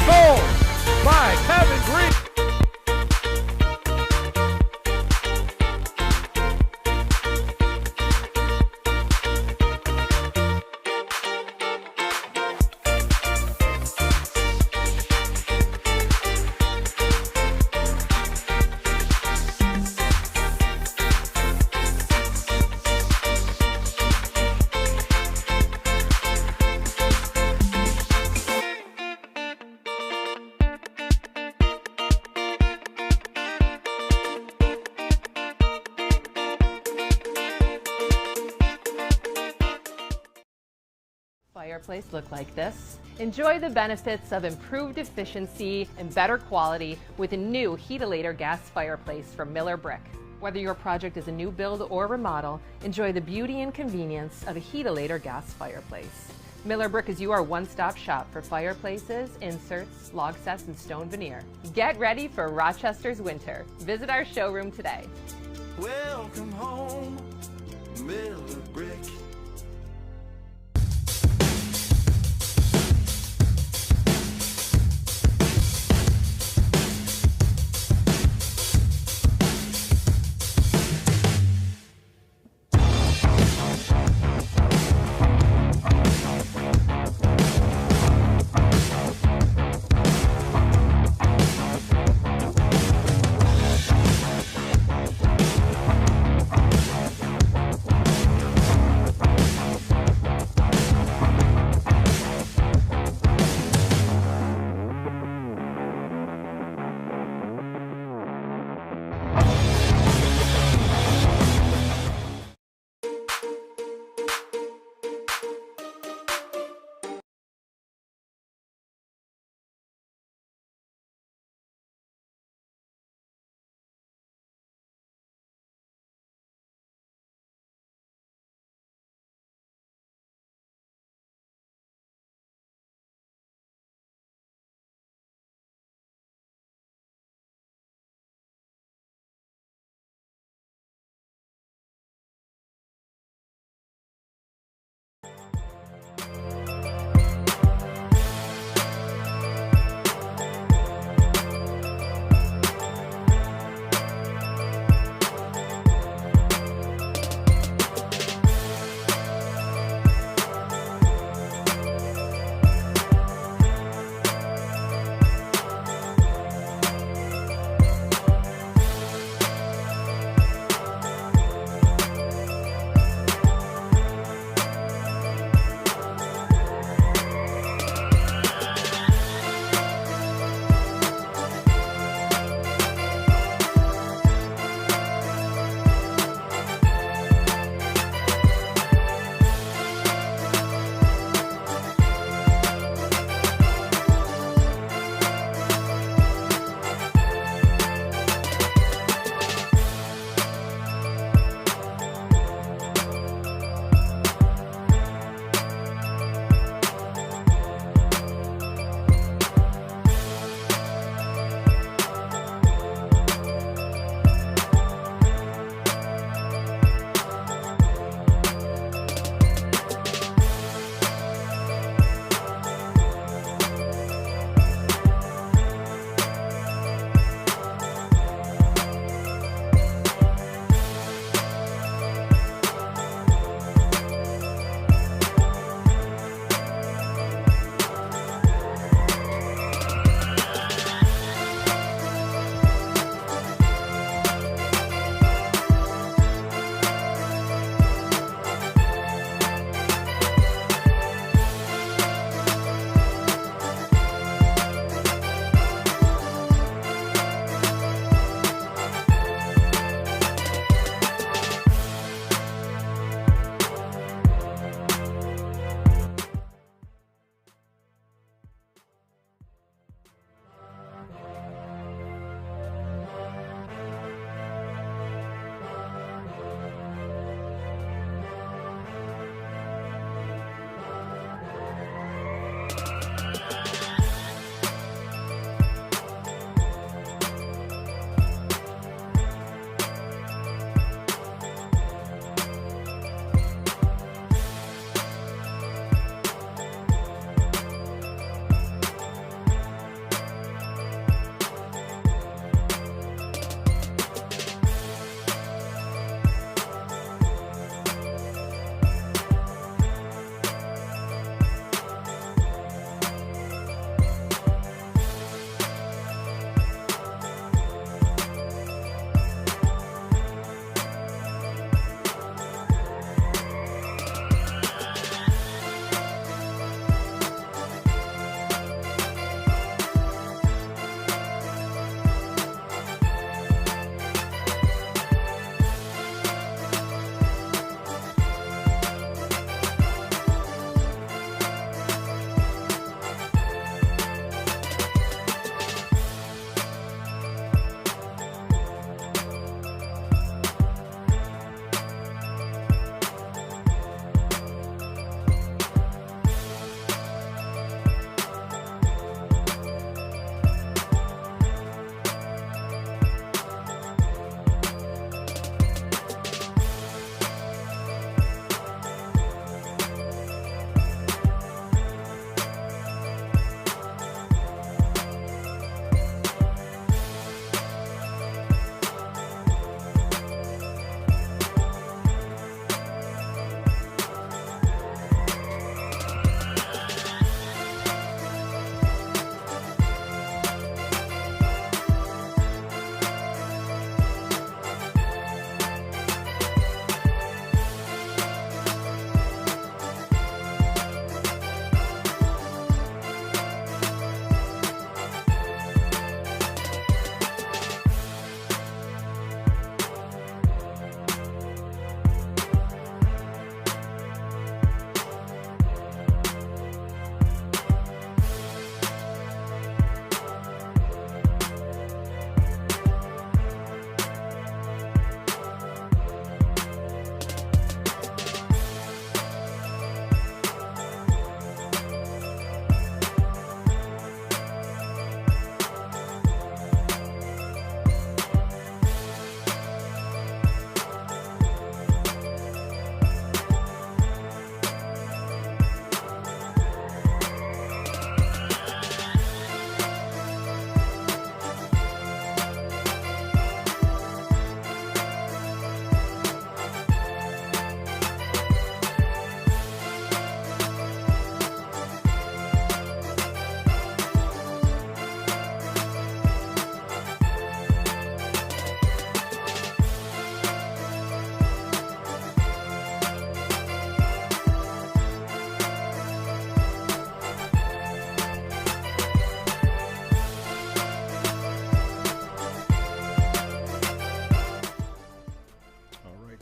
goal by Kevin Green. Fireplace look like this. Enjoy the benefits of improved efficiency and better quality with a new Heatilator gas fireplace from Miller Brick. Whether your project is a new build or remodel, enjoy the beauty and convenience of a Heatilator gas fireplace. Miller Brick is your one-stop shop for fireplaces, inserts, log sets, and stone veneer. Get ready for Rochester's winter. Visit our showroom today. Welcome home, Miller Brick.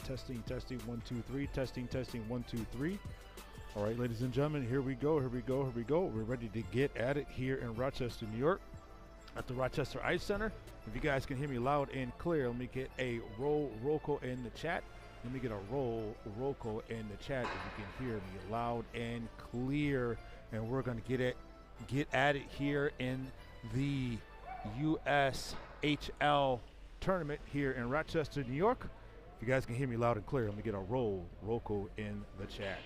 Testing, 1, 2, 3. Testing, 1, 2, 3. All right, ladies and gentlemen, here we go. We're ready to get at it here in Rochester, New York, at the Rochester Ice Center. If you guys can hear me loud and clear, let me get a roll call in the chat. Let me get a roll call in the chat if you can hear me loud and clear. And we're going to get at it here in the USHL tournament here in Rochester, New York. If you guys can hear me loud and clear, let me get a roll call in the chat.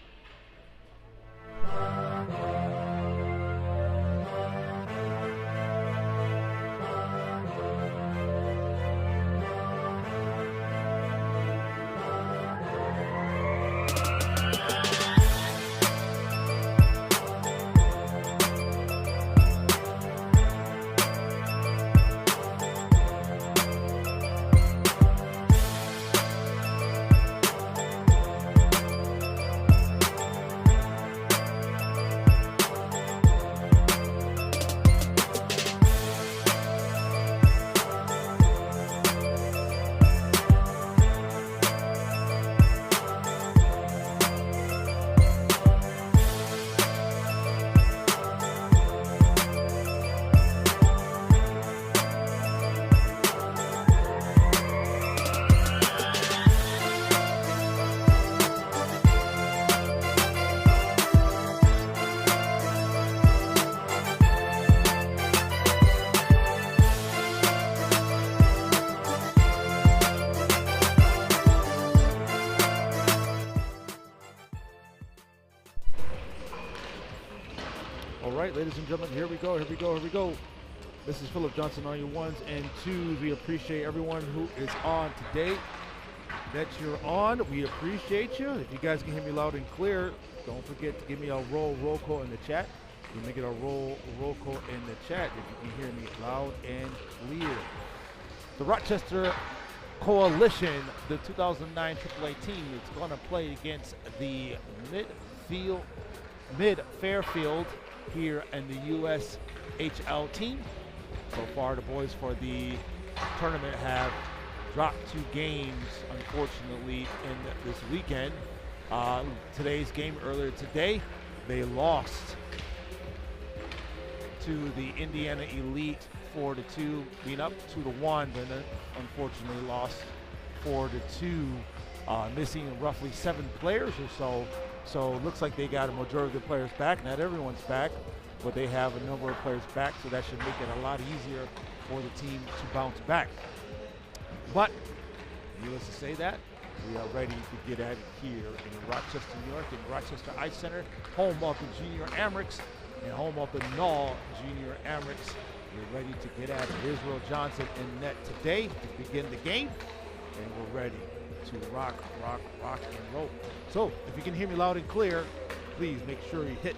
Ladies and gentlemen, here we go. This is Philip Johnson on your ones and twos. We appreciate everyone who is on today. That you're on, we appreciate you. If you guys can hear me loud and clear, don't forget to give me a roll call in the chat. You make it a roll call in the chat if you can hear me loud and clear. The Rochester Coalition, the 2009 AAA team, is going to play against the Mid-Fairfield here in the USHL team. So far, the boys for the tournament have dropped 2 games, unfortunately, in this weekend. Today's game earlier today, they lost to the Indiana Elite 4-2, being up 2-1, but then unfortunately lost 4-2, missing roughly 7 players or so. So it looks like they got a majority of the players back. Not everyone's back, but they have a number of players back, so that should make it a lot easier for the team to bounce back. But needless to say that, we are ready to get at it here in Rochester, New York, in Rochester Ice Center, home of the Junior Amherst and home of the Null Junior Amherst. We're ready to get at it. Israel Johnson in net today to begin the game, and we're ready to rock and roll. So if you can hear me loud and clear, please make sure you hit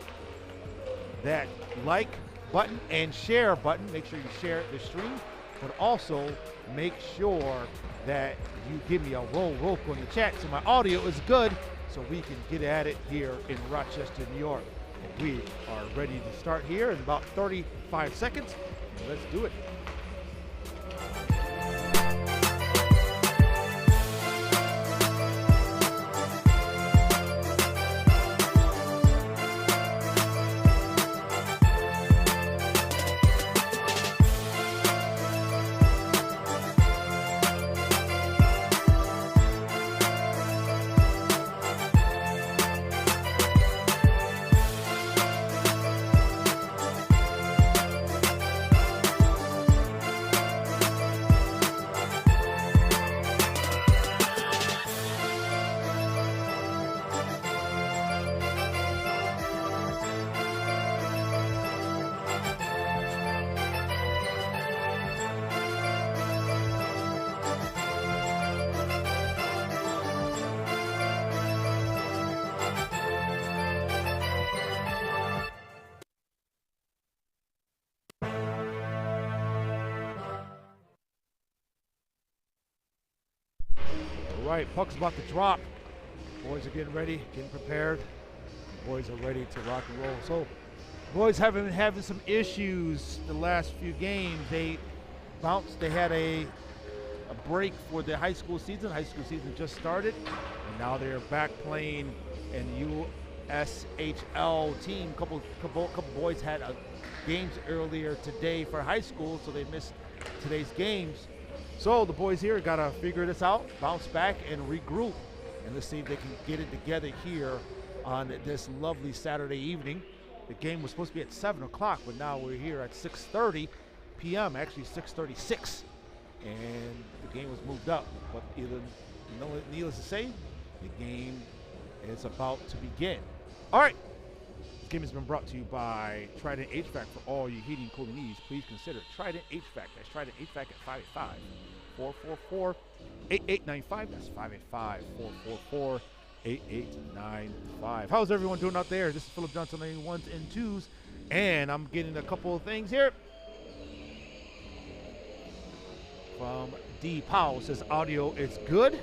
that like button and share button. Make sure you share the stream, but also make sure that you give me a roll call in the chat so my audio is good, so we can get at it here in Rochester, New York. And we are ready to start here in about 35 seconds. Let's do it. All right, puck's about to drop. Boys are getting ready, getting prepared. The boys are ready to rock and roll. So, boys have been having some issues the last few games. They bounced. They had a a break for the high school season. High school season just started, and now they're back playing in USHL team. Couple boys had games earlier today for high school, so they missed today's games. So the boys here got to figure this out, bounce back, and regroup. And let's see if they can get it together here on this lovely Saturday evening. The game was supposed to be at 7 o'clock, but now we're here at 6:30 p.m., actually 6:36. And the game was moved up. But needless to say, the game is about to begin. All right. This game has been brought to you by Trident HVAC. For all your heating and cooling needs, please consider Trident HVAC. That's Trident HVAC at 585-444-8895. That's 585-444-8895. How's everyone doing out there? This is Philip Johnson on 1s and 2s, and I'm getting a couple of things here from D. Powell. Says audio is good.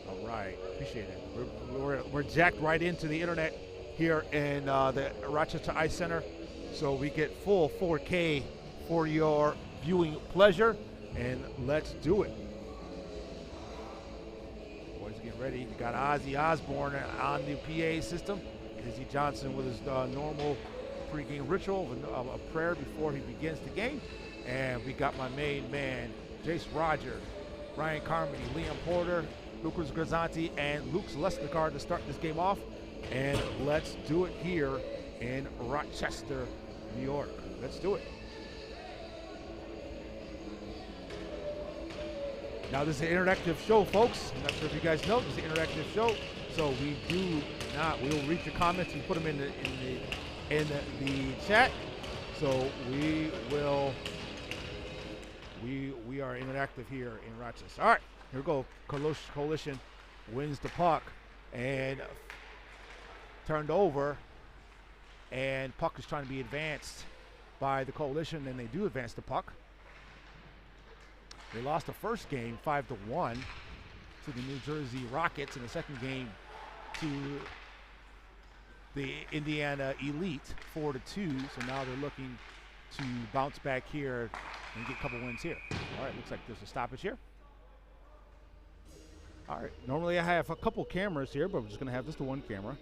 All right, appreciate it. We're jacked right into the internet here in the Rochester Ice Center, so we get full 4K for your viewing pleasure, and let's do it. Boys are getting ready. You got Ozzy Osbourne on the PA system. Izzy Johnson with his normal pregame ritual of a prayer before he begins the game, and we got my main man, Jace Rogers, Ryan Carmody, Liam Porter, Lucas Grisanti, and Luke Lesnicard to start this game off. And let's do it here in Rochester, New York. Let's do it. Now, this is an interactive show, folks. I'm not sure if you guys know, this is an interactive show. So we will read your comments and put them in the chat. So we are interactive here in Rochester. All right, here we go. Coalition wins the puck and turned over, and puck is trying to be advanced by the Coalition, and they do advance the puck. They lost the first game 5-1 to the New Jersey Rockets, in the second game to the Indiana Elite 4-2. So now they're looking to bounce back here and get a couple wins here. All right, looks like there's a stoppage here. All right, normally I have a couple cameras here, but we're just gonna have just the one camera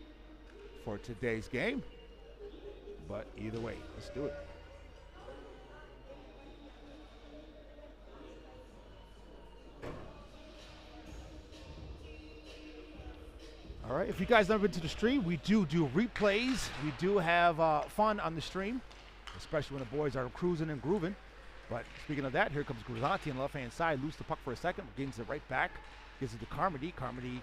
for today's game. But either way, let's do it. All right, if you guys never been to the stream, we do replays. We do have fun on the stream, especially when the boys are cruising and grooving. But speaking of that, here comes Grisanti on the left-hand side, loses the puck for a second, gains it right back, gives it to Carmody. Carmody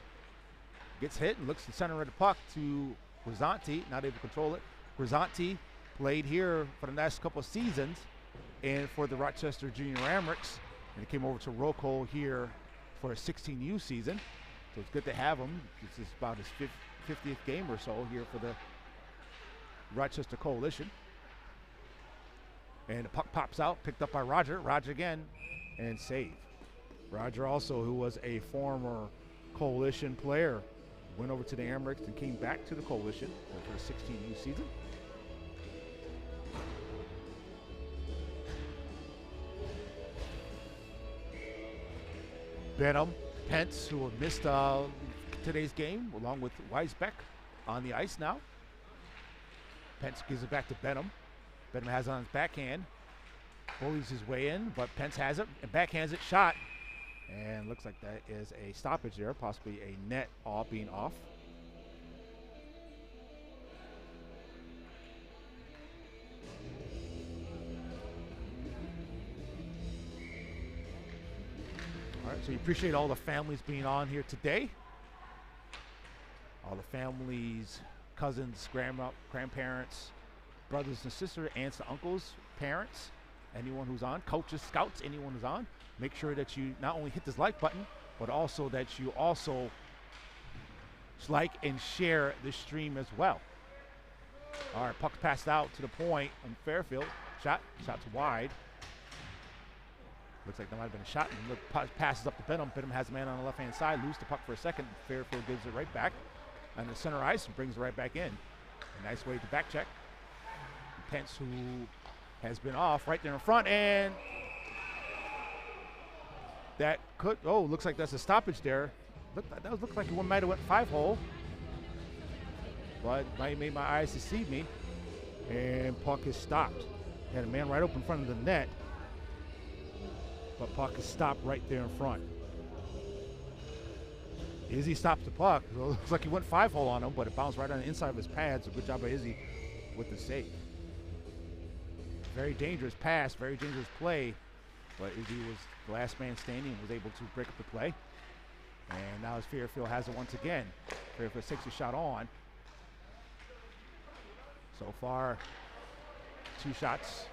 gets hit and looks to center of the puck to Grisanti, not able to control it. Grisanti played here for the last couple of seasons and for the Rochester Junior Amherst, and he came over to Roco here for a 16U season. So it's good to have him. This is about his 50th game or so here for the Rochester Coalition. And the puck pops out, picked up by Roger. Roger again, and saved. Roger also, who was a former Coalition player, went over to the Amherst and came back to the Coalition for the 16U season. Benham, Pence, who have missed today's game, along with Weisbeck on the ice now. Pence gives it back to Benham. Benham has it on his backhand. Bullies his way in, but Pence has it and backhands it, shot. And looks like that is a stoppage there, possibly a net being off. All right, so we appreciate all the families being on here today. All the families, cousins, grandparents, brothers and sisters, aunts and uncles, parents, anyone who's on, coaches, scouts, anyone who's on. Make sure that you not only hit this like button, but also that you also like and share the stream as well. All right, puck's passed out to the point on Fairfield. Shot's wide. Looks like there might have been a shot, and look, passes up to Benham. Benham has a man on the left-hand side, lose the puck for a second. Fairfield gives it right back on the center ice and brings it right back in. A nice way to back check. Pence, who has been off right there in front, and that could, oh, looks like that's a stoppage there. That looked like one might have went 5-hole. But might made my eyes deceive me. And puck is stopped. Had a man right open in front of the net. But puck is stopped right there in front. Izzy stops the puck. So it looks like he went 5-hole on him, but it bounced right on the inside of his pads. So good job by Izzy with the save. Very dangerous pass, very dangerous play. But Izzy was the last man standing and was able to break up the play. And now as Fairfield has it once again. Fairfield takes a shot on. So far, 2 shots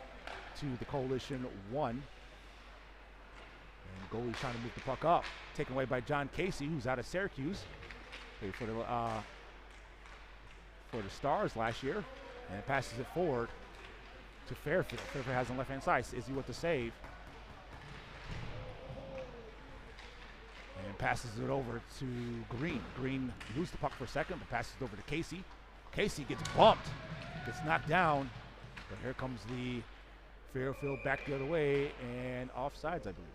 to the Coalition, 1. And goalie trying to move the puck up. Taken away by John Casey, who's out of Syracuse. Played for the Stars last year. And passes it forward to Fairfield. Fairfield has on the left-hand side. Izzy with the save. And passes it over to Green. Green loses the puck for a second, but passes it over to Casey. Casey gets bumped. Gets knocked down, but here comes the Fairfield back the other way and offsides, I believe.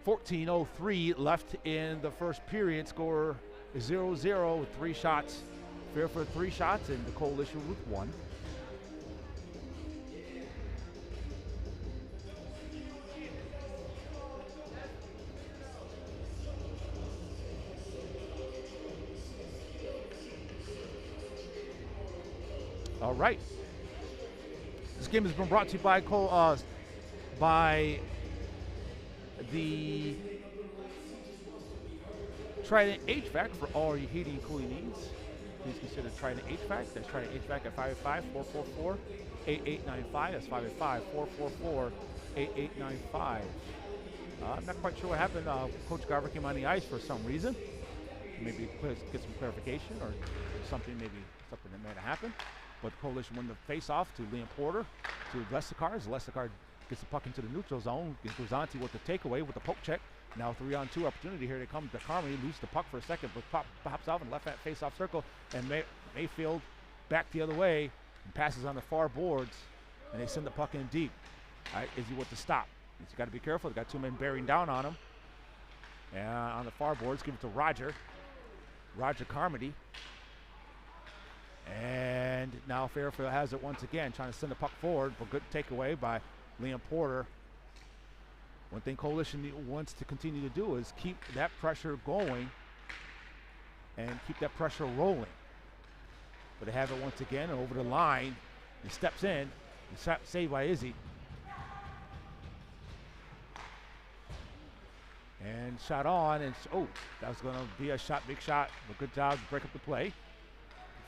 14:03 left in the first period. Score is 0-0 with 3 shots. Fairfield 3 shots and the Coalition with 1. All right. This game has been brought to you by the Trident HVAC for all your heating and cooling needs. Please consider Trident HVAC. That's Trident HVAC at 585-444-8895. That's 585-444-8895. I'm not quite sure what happened. Coach Garver came on the ice for some reason. Maybe get some clarification or something that might have happened. But the Coalition won the face-off to Liam Porter to Lesicard. As Lesicard gets the puck into the neutral zone, goes on to with the takeaway with the poke check. Now 3-on-2 opportunity here. They come to Carmody, loses the puck for a second, but pops off in left face-off circle, and Mayfield back the other way and passes on the far boards, and they send the puck in deep. All right, Izzy with the stop. He's got to be careful. They got 2 men bearing down on him. And on the far boards, give it to Roger Carmody. And now Fairfield has it once again, trying to send the puck forward, but good takeaway by Liam Porter. One thing Coalition wants to continue to do is keep that pressure going and keep that pressure rolling. But they have it once again over the line. He steps in, saved by Izzy. And shot on, and that was going to be a shot, big shot, but good job to break up the play.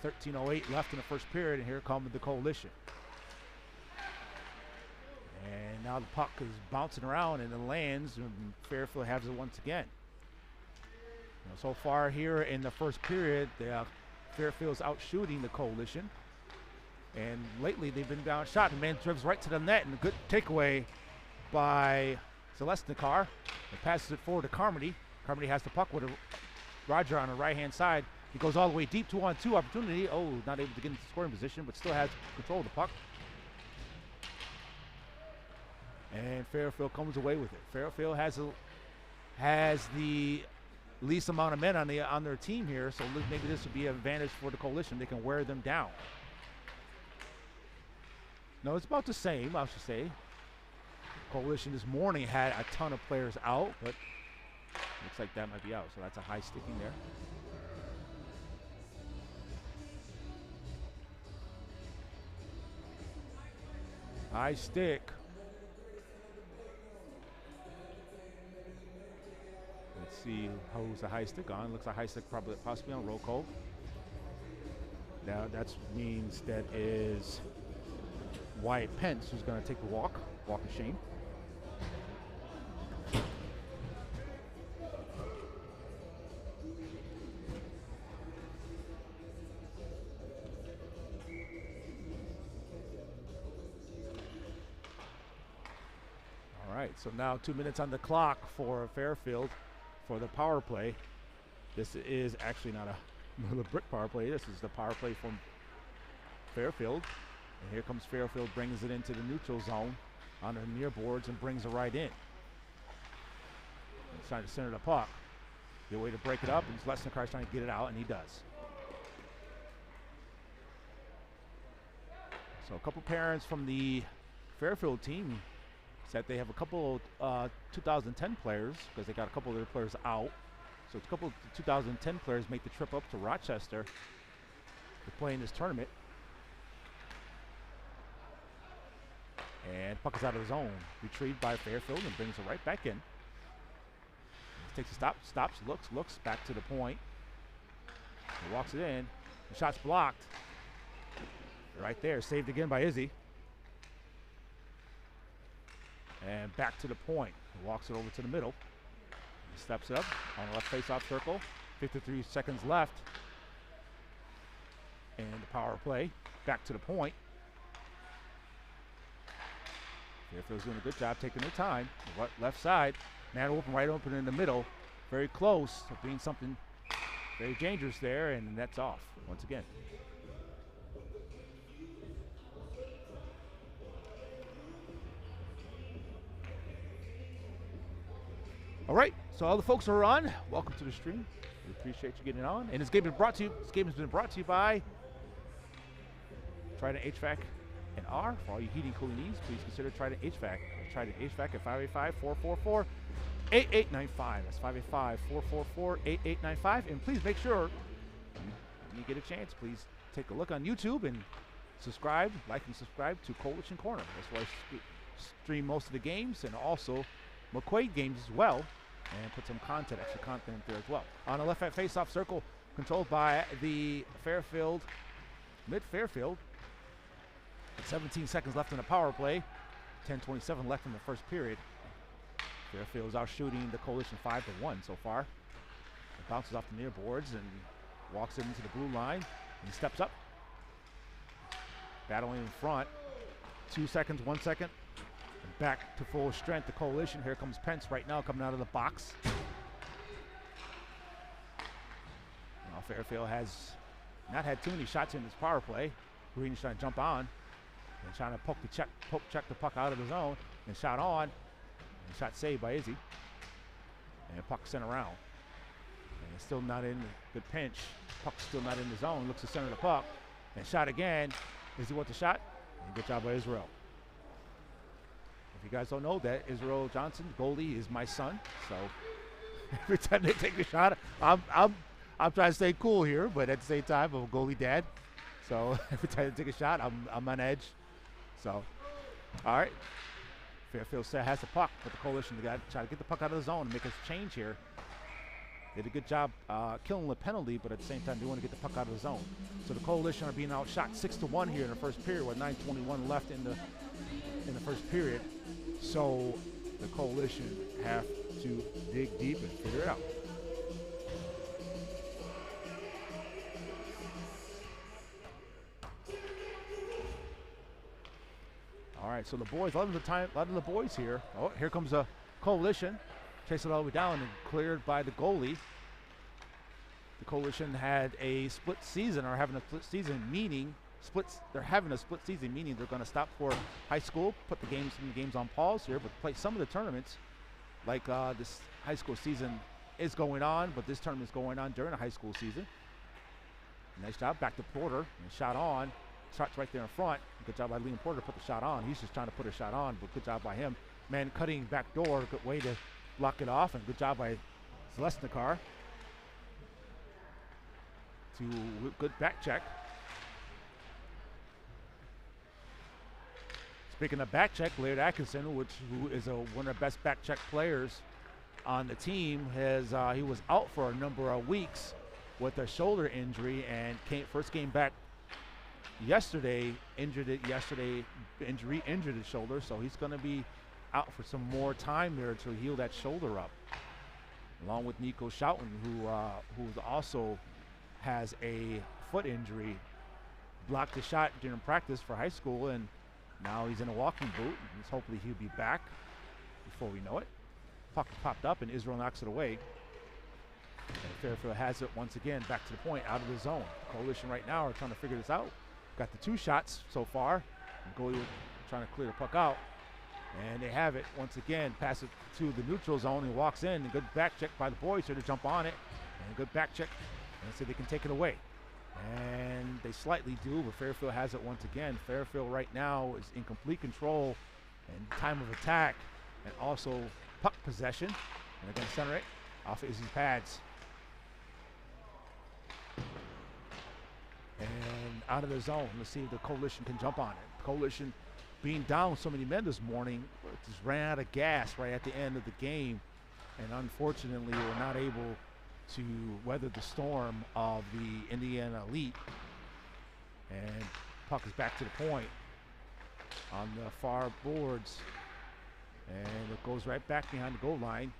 13:08 left in the first period, and here comes the Coalition. And now the puck is bouncing around and it lands, and Fairfield has it once again. So far here in the first period, Fairfield's out shooting the Coalition. And lately they've been down shot. The man dribbles right to the net, and a good takeaway by Celestnikar. It passes it forward to Carmody. Carmody has the puck with Roger on the right-hand side. He goes all the way deep, 2-on-2 opportunity. Not able to get into scoring position, but still has control of the puck. And Fairfield comes away with it. Fairfield has the least amount of men on their team here, so maybe this would be an advantage for the Coalition. They can wear them down. No, it's about the same, I should say. Coalition this morning had a ton of players out, but looks like that might be out, so that's a high sticking there. High stick. Let's see who's the high stick on. Looks like high stick possibly on Rocco. Now that means that is Wyatt Pence who's going to take the walk of shame. So now 2 minutes on the clock for Fairfield for the power play. This is actually not the brick power play. This is the power play from Fairfield. And here comes Fairfield, brings it into the neutral zone on the near boards and brings it right in. He's trying to center the puck. Good way to break it up, and Lesnikar's trying to get it out, and he does. So a couple parents from the Fairfield team said they have a couple 2010 players, because they got a couple of their players out. So a couple of 2010 players make the trip up to Rochester to play in this tournament. And puck is out of the zone. Retrieved by Fairfield and brings it right back in. Takes a stop, stops, looks, back to the point. He walks it in. The shot's blocked. Right there, saved again by Izzy. And back to the point. He walks it over to the middle. He steps up on the left face-off circle. 53 seconds left. And the power play. Back to the point. Fairfield's doing a good job taking their time. Left side. Man open, right open in the middle. Very close to being something very dangerous there, and that's off once again. All right, so all the folks who are on, welcome to the stream. We appreciate you getting on. And this game has been brought to you by Trident HVAC and R. For all your heating and cooling needs, please consider Trident HVAC. Trident HVAC at 585-444-8895. That's 585-444-8895. And please make sure when you get a chance, please take a look on YouTube and subscribe, like and subscribe to Coalition Corner. That's where I stream most of the games, and also McQuaid games as well, and put some content, extra content there as well. On the left face-off circle, controlled by the Fairfield, mid-Fairfield. 17 seconds left in the power play. 10:27 left in the first period. Fairfield's out shooting the Coalition 5-1 so far. It bounces off the near boards and walks it into the blue line. And he steps up. Battling in front. 2 seconds, 1 second. And back to full strength, the Coalition. Here comes Pence right now coming out of the box. Now Fairfield has not had too many shots in this power play. Green's trying to jump on. And trying to check the puck out of the zone, and shot on, and shot saved by Izzy. And puck sent around. And it's still not in the pinch. Puck's still not in the zone. Looks to center the puck, and shot again. Izzy with the shot, and good job by Israel. If you guys don't know that, Israel Johnson, goalie, is my son. So every time they take a shot, I'm trying to stay cool here, but at the same time, I'm a goalie dad. So every time they take a shot, I'm on edge. So, all right. Fairfield has the puck, but the Coalition got to try to get the puck out of the zone and make a change here. Did a good job killing the penalty, but at the same time, they want to get the puck out of the zone. So the Coalition are being outshot 6-1 here in the first period, with 9:21 left in the first period. So the Coalition have to dig deep and figure it out. All right, so the boys, a lot of the boys here. Oh, here comes a Coalition. Chase it all the way down and cleared by the goalie. The Coalition had a split season, or having a split season, meaning they're having a split season, meaning they're going to stop for high school, put some of the games on pause here, but play some of the tournaments. Like this high school season is going on, but this tournament is going on during the high school season. Nice job, back to Porter, and shot on. Shots right there in front. Good job by Liam Porter to put the shot on. He's just trying to put a shot on, but good job by him. Man cutting back door, good way to block it off, and good job by Lesnikar to good back check. Speaking of back check, Laird Atkinson, who is one of the best back check players on the team, he was out for a number of weeks with a shoulder injury, and first came back yesterday, injured his shoulder, so he's going to be out for some more time there to heal that shoulder up. Along with Nico Schouten, who also has a foot injury, blocked a shot during practice for high school, and now he's in a walking boot, and hopefully he'll be back before we know it. Puck popped up, and Israel knocks it away. And Fairfield has it once again, back to the point, out of the zone. The Coalition right now are trying to figure this out. Got the 2 shots so far. The goalie trying to clear the puck out. And they have it once again. Pass it to the neutral zone. He walks in. A good back check by the boys here to jump on it. And a good back check. And so they can take it away. And they slightly do, but Fairfield has it once again. Fairfield right now is in complete control and time of attack and also puck possession. And they're going to center it off Izzy's pads. And out of the zone. Let's see if the Coalition can jump on it. Coalition being down so many men this morning just ran out of gas right at the end of the game. And unfortunately, we're not able to weather the storm of the Indiana Elite. And puck is back to the point on the far boards. And it goes right back behind the goal line.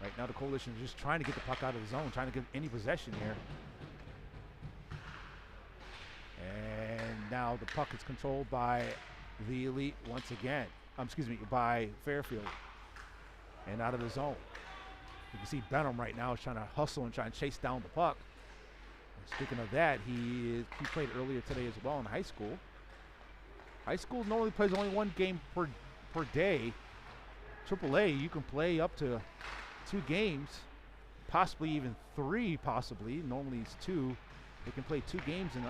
Right now the Coalition is just trying to get the puck out of the zone, trying to get any possession here. And now the puck is controlled by the Elite once again. By Fairfield. And out of the zone. You can see Benham right now is trying to hustle and try and chase down the puck. And speaking of that, he played earlier today as well in high school. High school normally plays only one game per day. AAA, you can play up to 2 games, possibly even 3, possibly. Normally it's 2. They can play 2 games in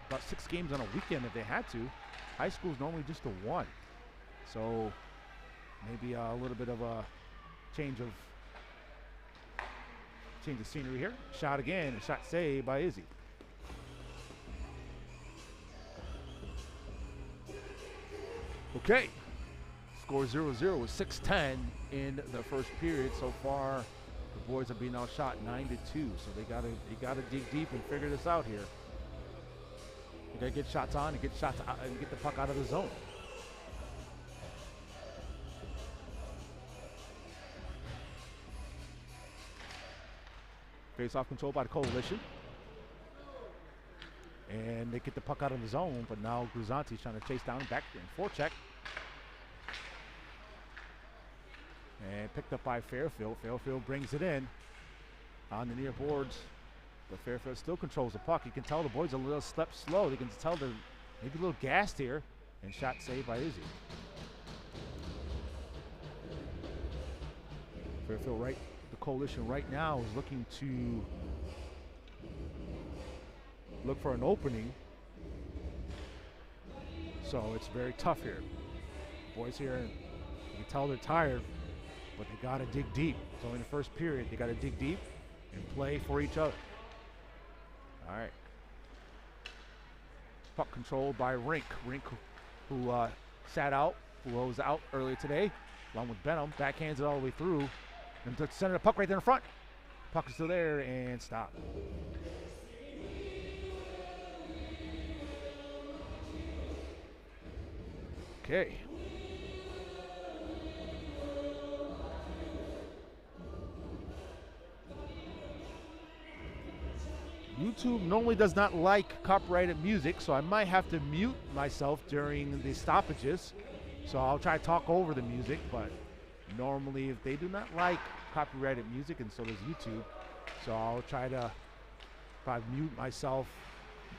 about 6 games on a weekend if they had to. High school is normally just a 1. So maybe a little bit of a change of scenery here. Shot again, a shot saved by Izzy. Okay, score 0-0 with 6:10 in the first period. So far, the boys are being outshot 9-2. So they gotta dig deep and figure this out here. You gotta get shots on and get shots out and get the puck out of the zone. Face-off control by the Coalition. And they get the puck out of the zone, but now Grisanti's trying to chase down back and forecheck. And picked up by Fairfield. Fairfield brings it in on the near boards, but Fairfield still controls the puck. You can tell the boys are a little step slow. You can tell they're maybe a little gassed here. And shot saved by Izzy. Fairfield right. The Coalition right now is looking to look for an opening. So it's very tough here. Boys here, you can tell they're tired, but they gotta dig deep. So in the first period, they gotta dig deep and play for each other. All right. Puck controlled by Rink. Rink, who sat out, who was out earlier today, along with Benham, backhands it all the way through. And to center the puck right there in front. Puck is still there and stop. Okay. YouTube normally does not like copyrighted music, so I might have to mute myself during the stoppages. So I'll try to talk over the music, but normally if they do not like copyrighted music, and so does YouTube, so I'll try to probably mute myself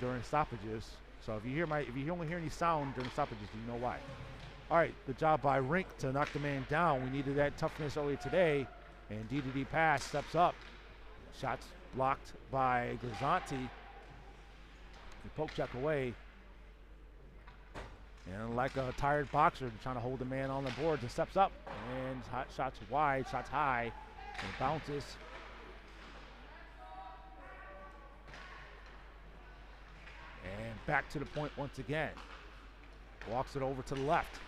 during stoppages. So if you only hear any sound during stoppages, you know why. All right, good job by Rink to knock the man down. We needed that toughness earlier today, and DDD pass steps up. Shots blocked by Grisanti. The poke check away. And like a tired boxer, trying to hold the man on the boards, and steps up. And hot shots wide, shots high, and bounces. And back to the point once again. Walks it over to the left.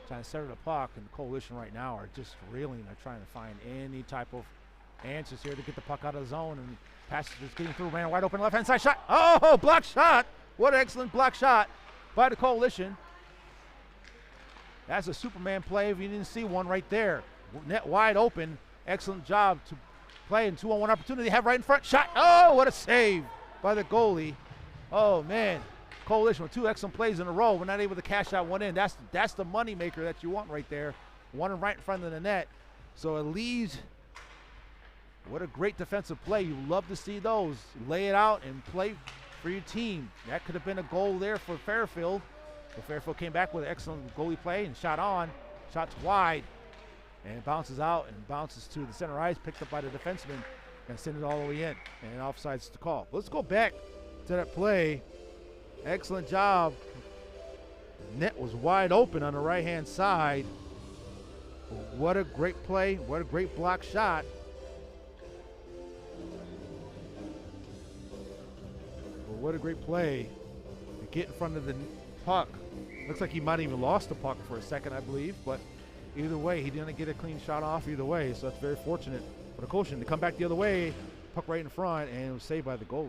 Trying to center the puck, and the Coalition right now are just reeling. They're trying to find any type of answers here to get the puck out of the zone, and passes just getting through, man, wide open left-hand side shot. Oh, block shot. What an excellent block shot by the Coalition. That's a Superman play if you didn't see one right there. Net wide open. Excellent job to play in 2-on-1 opportunity. Have right in front. Shot. Oh, what a save by the goalie. Oh, man. Coalition with 2 excellent plays in a row. We're not able to cash that one in. That's the money maker that you want right there. One right in front of the net. So it leaves. What a great defensive play. You love to see those. Lay it out and play for your team. That could have been a goal there for Fairfield. So Fairfield came back with an excellent goalie play and shot on. Shots wide. And bounces out and bounces to the center ice, picked up by the defenseman, and send it all the way in. And offside's the call. Let's go back to that play. Excellent job. Net was wide open on the right-hand side. What a great play. What a great block shot. What a great play to get in front of the puck. Looks like he might have even lost the puck for a second, I believe, but either way, he didn't get a clean shot off either way, so that's very fortunate for the Cochin to come back the other way, puck right in front, and it was saved by the goalie.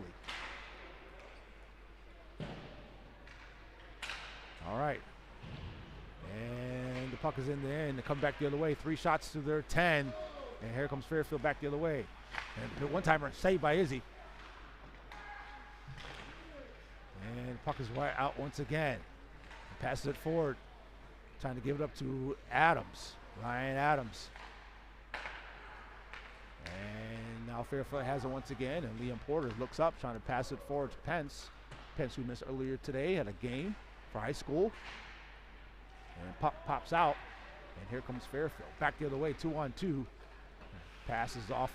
All right. And the puck is in the end to come back the other way. 3 shots to their 10, and here comes Fairfield back the other way. And the one-timer saved by Izzy. And the puck is right out once again. He passes it forward, trying to give it up to Adams, Ryan Adams. And now Fairfield has it once again, and Liam Porter looks up, trying to pass it forward to Pence. Pence, who missed earlier today, had a game for high school. And puck pops out, and here comes Fairfield. Back the other way, 2-on-2. Passes off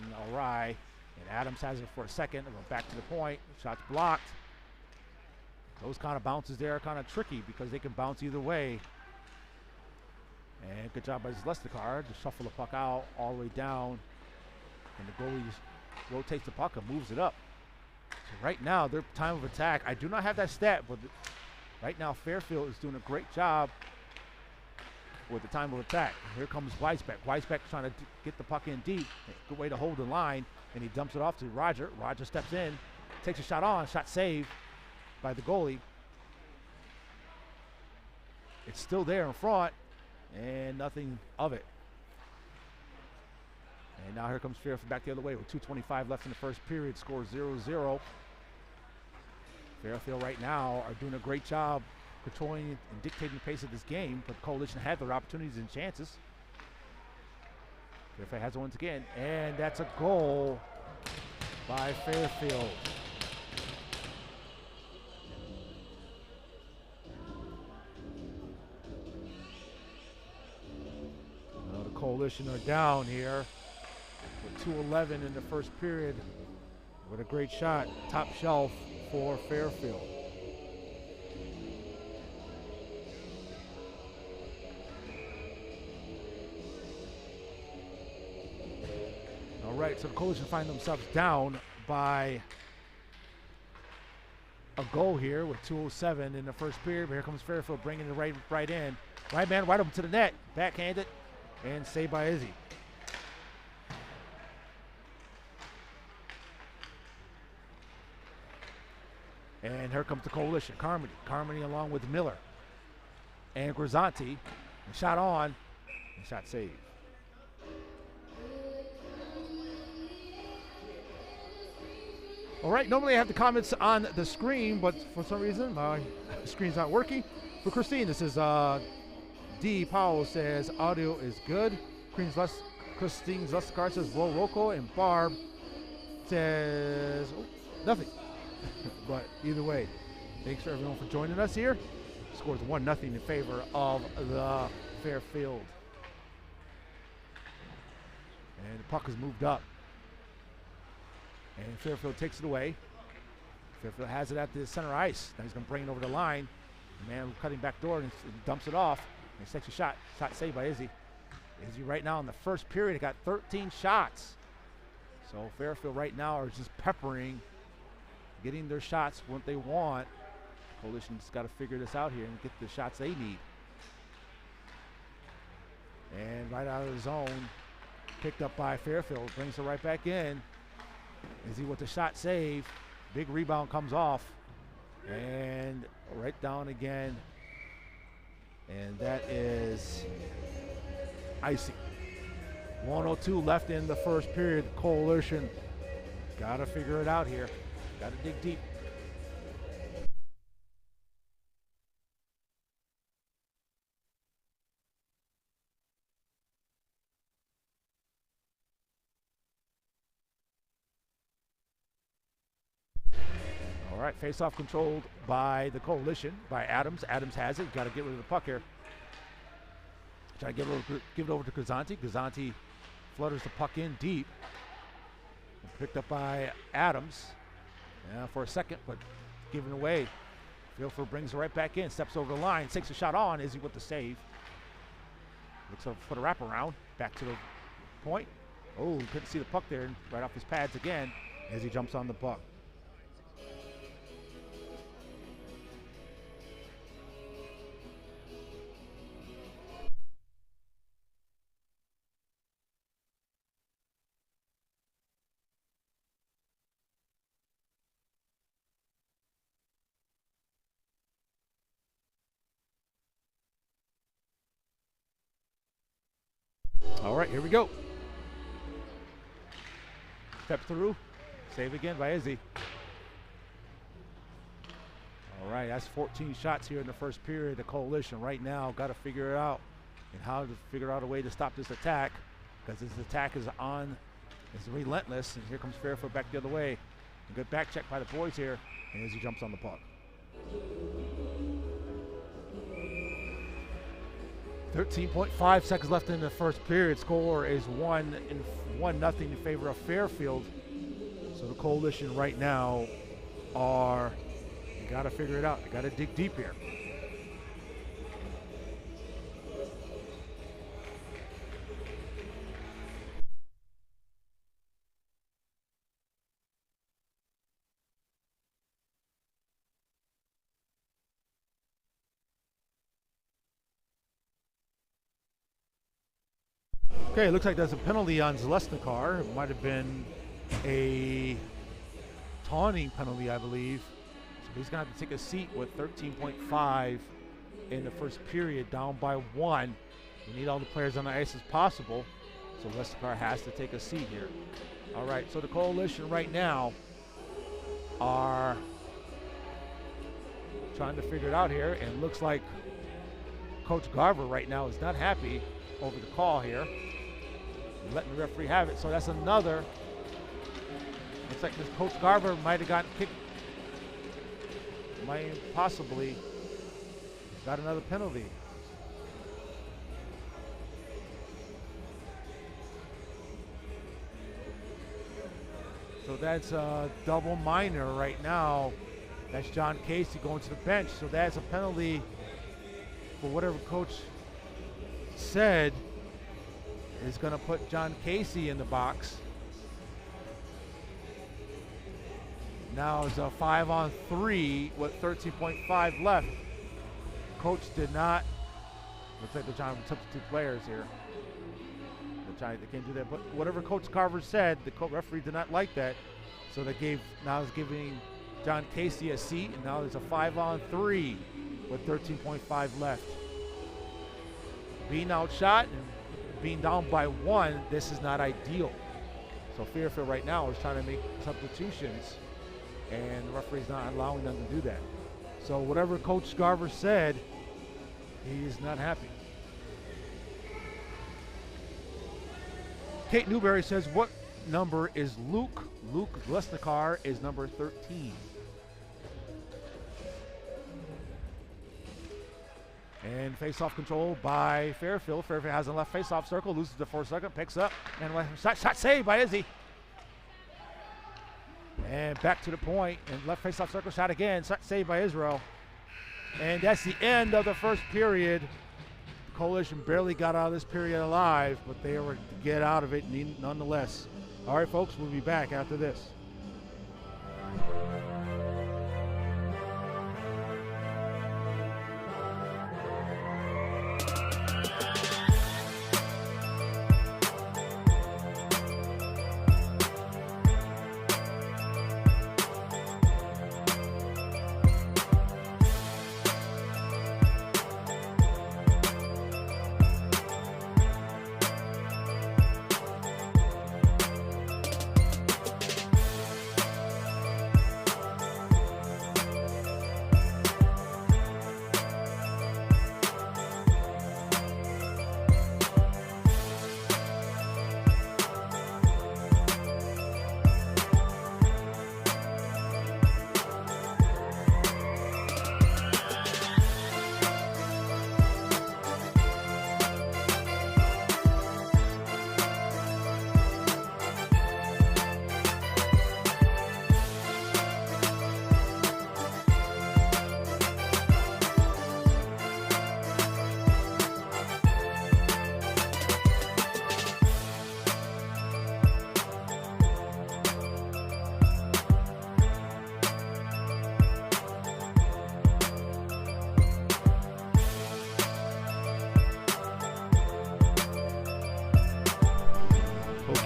and awry, and Adams has it for a second. Back to the point, shot's blocked. Those kind of bounces there are kind of tricky because they can bounce either way. And good job by Zlestikar to shuffle the puck out all the way down. And the goalie rotates the puck and moves it up. So right now, their time of attack, I do not have that stat, but right now Fairfield is doing a great job with the time of attack. And here comes Weisbeck. Weisbeck trying to get the puck in deep. Good way to hold the line. And he dumps it off to Roger. Roger steps in, takes a shot on, shot saved by the goalie. It's still there in front, and nothing of it. And now here comes Fairfield back the other way with 2:25 left in the first period. Score 0-0. Fairfield right now are doing a great job controlling and dictating the pace of this game, but the Coalition had their opportunities and chances. Fairfield has it once again, and that's a goal by Fairfield. Coalition are down here with 2:11 in the first period. What a great shot, top shelf for Fairfield. All right, so the Coalition find themselves down by a goal here with 2:07 in the first period. But here comes Fairfield bringing it right in. Right man, right up to the net, backhanded. And saved by Izzy. And here comes the Coalition. Carmody. Carmody along with Miller. And Grisanti. And shot on. And shot saved. All right, normally I have the comments on the screen, but for some reason my screen's not working. For Christine, this is D. Powell says audio is good. Christine Zlestikar says roll local, and Barb says nothing. But either way, thanks for everyone for joining us here. Scores 1-0 in favor of the Fairfield. And the puck is moved up. And Fairfield takes it away. Fairfield has it at the center ice. Now he's going to bring it over the line. The man cutting back door and dumps it off. And takes a shot. Shot saved by Izzy. Izzy right now in the first period got 13 shots. So Fairfield right now are just peppering, getting their shots what they want. Coalition's got to figure this out here and get the shots they need. And right out of the zone, picked up by Fairfield, brings it right back in. Izzy with the shot save. Big rebound comes off. And right down again. And that is icing. 1:02 left in the first period. Coalition got to figure it out here. Got to dig deep. All All right, face-off controlled by the Coalition, by Adams. Adams has it. Got to get rid of the puck here. Try to give it over to Gazanti. Gazanti flutters the puck in deep. Picked up by Adams for a second, but given away. Fielfer brings it right back in, steps over the line, takes a shot on. Izzy with the save. Looks for the wraparound. Back to the point. Oh, couldn't see the puck there. Right off his pads again as he jumps on the puck. All right, here we go. Step through. Save again by Izzy. All right, that's 14 shots here in the first period. The Coalition right now got to figure it out and how to figure out a way to stop this attack, because this attack is relentless. And here comes Fairfield back the other way. A good back check by the boys here, and Izzy jumps on the puck. 13.5 seconds left in the first period. Score is 1-0 in favor of Fairfield. So the Coalition right now they got to figure it out. They got to dig deep here. Okay, it looks like there's a penalty on Zalesnikar. It might have been a taunting penalty, I believe. So he's going to have to take a seat with 13.5 in the first period, down by 1. We need all the players on the ice as possible. So Zalesnikar has to take a seat here. All right, so the Coalition right now are trying to figure it out here. And it looks like Coach Garver right now is not happy over the call here. Letting the referee have it. So that's another. Looks like this Coach Garver might have gotten kicked. Might possibly got another penalty. So that's a double minor right now. That's John Casey going to the bench. So that's a penalty for whatever coach said is going to put John Casey in the box. Now it's a 5-on-3 with 13.5 left. Coach did not. Looks like they're trying to substitute players here. They can't do that. But whatever Coach Carver said, the referee did not like that. So now is giving John Casey a seat, and now there's a 5-on-3 with 13.5 left. Being outshot and being down by 1, this is not ideal. So Fairfield right now is trying to make substitutions, and the referee's not allowing them to do that. So whatever Coach Garver said, he's not happy. Kate Newberry says, what number is Luke? Luke Zalesnikar is number 13. And face-off control by Fairfield. Fairfield has a left face-off circle, loses the 4-second, picks up, and shot saved by Izzy. And back to the point, and left face-off circle, shot again, shot saved by Israel. And that's the end of the first period. The Coalition barely got out of this period alive, but they were to get out of it nonetheless. All right, folks, we'll be back after this.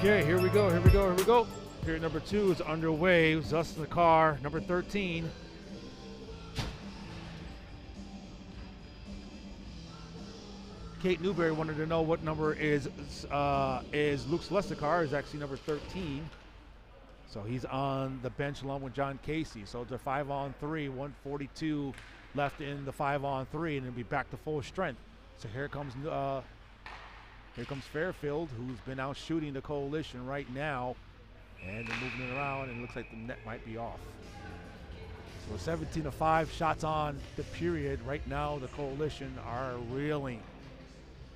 Okay, here we go, here we go, here we go. Period number 2 is underway. It was us in the car, number 13. Kate Newberry wanted to know what number is Luke's Lesticar, is actually number 13. So he's on the bench along with John Casey. So it's a 5-on-3, 142 left in the 5-on-3, and it'll be back to full strength. So here comes Fairfield, who's been out shooting the Coalition right now, and they're moving it around, and it looks like the net might be off. So 17-5 shots on the period. Right now, the Coalition are reeling,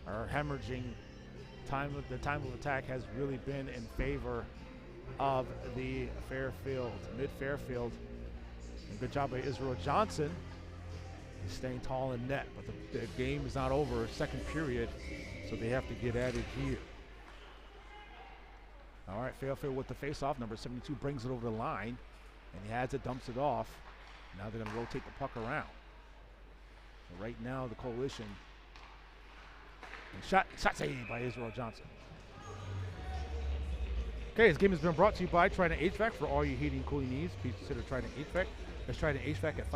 are hemorrhaging. The time of attack has really been in favor of the Fairfield, mid-Fairfield. And good job by Israel Johnson. He's staying tall in net, but the game is not over. Second period, so they have to get at it here. All right, Fairfield with the face-off. Number 72 brings it over the line, and he has it, dumps it off. Now they're going to rotate the puck around. So right now, the Coalition. And shot saved by Israel Johnson. Okay, this game has been brought to you by Trident HVAC. For all your heating and cooling needs, please consider Trident HVAC. That's Trident HVAC at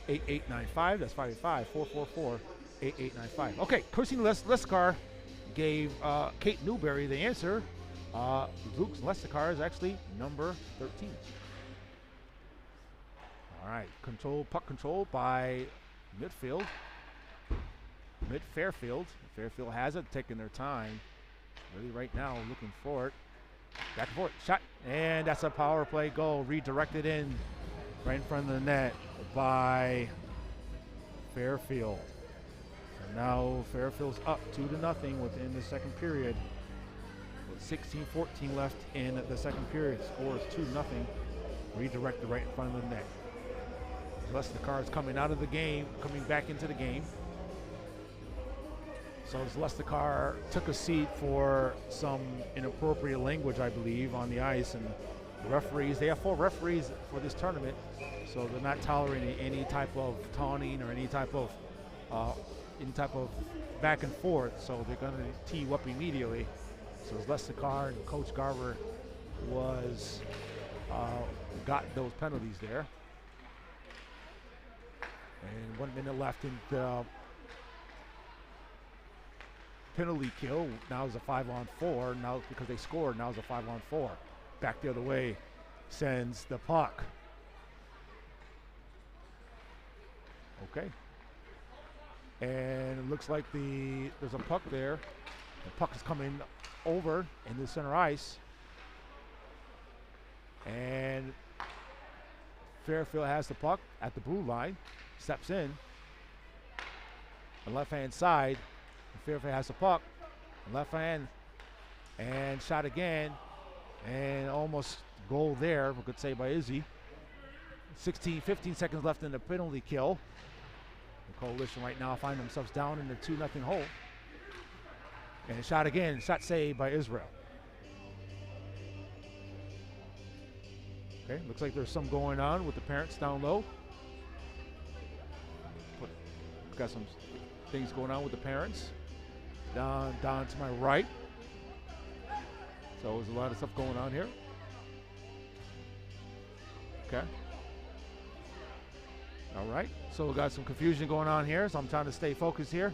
585-444-8895. That's 585-444-8895. Okay, Christine Lesticar gave Kate Newberry the answer. Luke's Lesticar is actually number 13. All right, puck control by midfield. Fairfield. Fairfield has it, taking their time. Really right now looking for it. Back and forth, shot, and that's a power play goal. Redirected in right in front of the net by Fairfield. And now Fairfield's up 2-0 within the second period. With 16-14 left in the second period. Score is 2-0. Redirected right in front of the net. Lesticar is coming out of the game, coming back into the game. So Lesticar took a seat for some inappropriate language, I believe, on the ice, and the referees, they have 4 referees for this tournament, so they're not tolerating any type of taunting or any type of back and forth, so they're going to tee you up immediately. So Lesticar and Coach Garver got those penalties there. And 1 minute left in the penalty kill. Now it's a 5-on-4. Now because they scored, now it's a 5-on-4. Back the other way, sends the puck. Okay. And it looks like there's a puck there. The puck is coming over in the center ice. And Fairfield has the puck at the blue line. Steps in. The left-hand side. Fairfield has the puck. Left hand. And shot again. And almost goal there. We could say by Izzy. 15 seconds left in the penalty kill. The Coalition right now find themselves down in the 2-0 hole. And shot again. Shot saved by Israel. Okay, looks like there's some going on with the parents down low. Got some things going on with the parents. Down to my right. So there's a lot of stuff going on here. Okay. All right. So we got some confusion going on here. So I'm trying to stay focused here.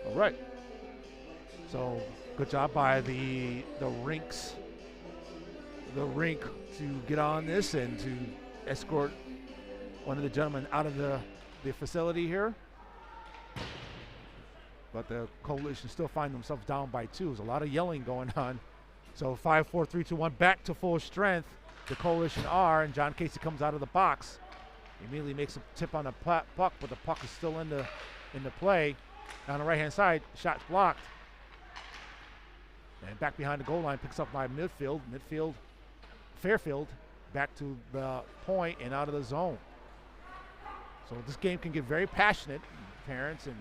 All right. So good job by the rink to get on this and to escort one of the gentlemen out of the facility here. But the Coalition still find themselves down by 2. There's a lot of yelling going on. So 5, 4, 3, 2, 1, back to full strength. The Coalition are, and John Casey comes out of the box. Immediately makes a tip on the puck, but the puck is still in the play. On the right-hand side, shot's blocked. And back behind the goal line, picks up by midfield. Fairfield back to the point and out of the zone. So this game can get very passionate. Parents and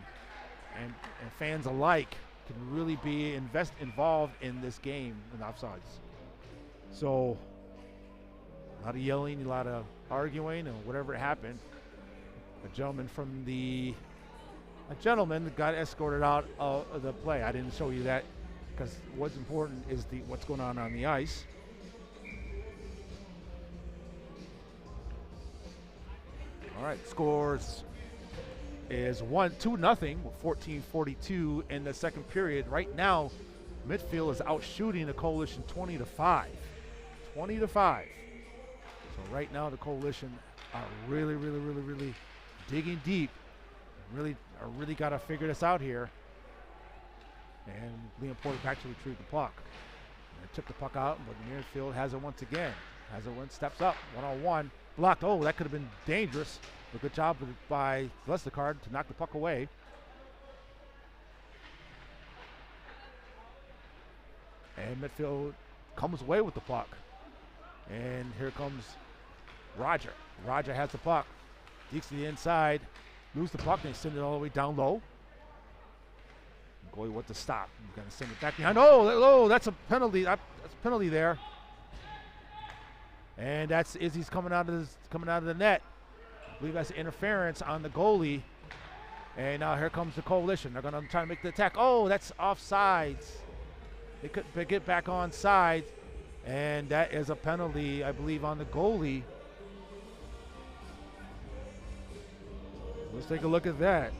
fans alike can really be involved in this game in offsides. So A lot of yelling, a lot of arguing, and whatever happened. A gentleman got escorted out of the play. I didn't show you that because what's important is what's going on the ice. All right, scores is 2-0 with 14:42 in the second period. Right now, midfield is out shooting the Coalition 20-5. 20-5. So right now the Coalition are really digging deep. Really got to figure this out here. And Liam Porter back to retrieve the puck. And took the puck out, but the midfield has it once again. Steps up, one-on-one, blocked. Oh, that could have been dangerous. But good job by Lesnicard to knock the puck away. And midfield comes away with the puck. And here comes Roger. Roger has the puck. Deeks to the inside. Lose the puck, and they send it all the way down low. Goalie with the stop. He's going to send it back behind. Oh, that's a penalty. That's a penalty there. And that's Izzy's coming out of the net. I believe that's interference on the goalie. And now here comes the Coalition. They're going to try to make the attack. Oh, that's offsides. They could get back on side. And that is a penalty, I believe, on the goalie. Let's take a look at that.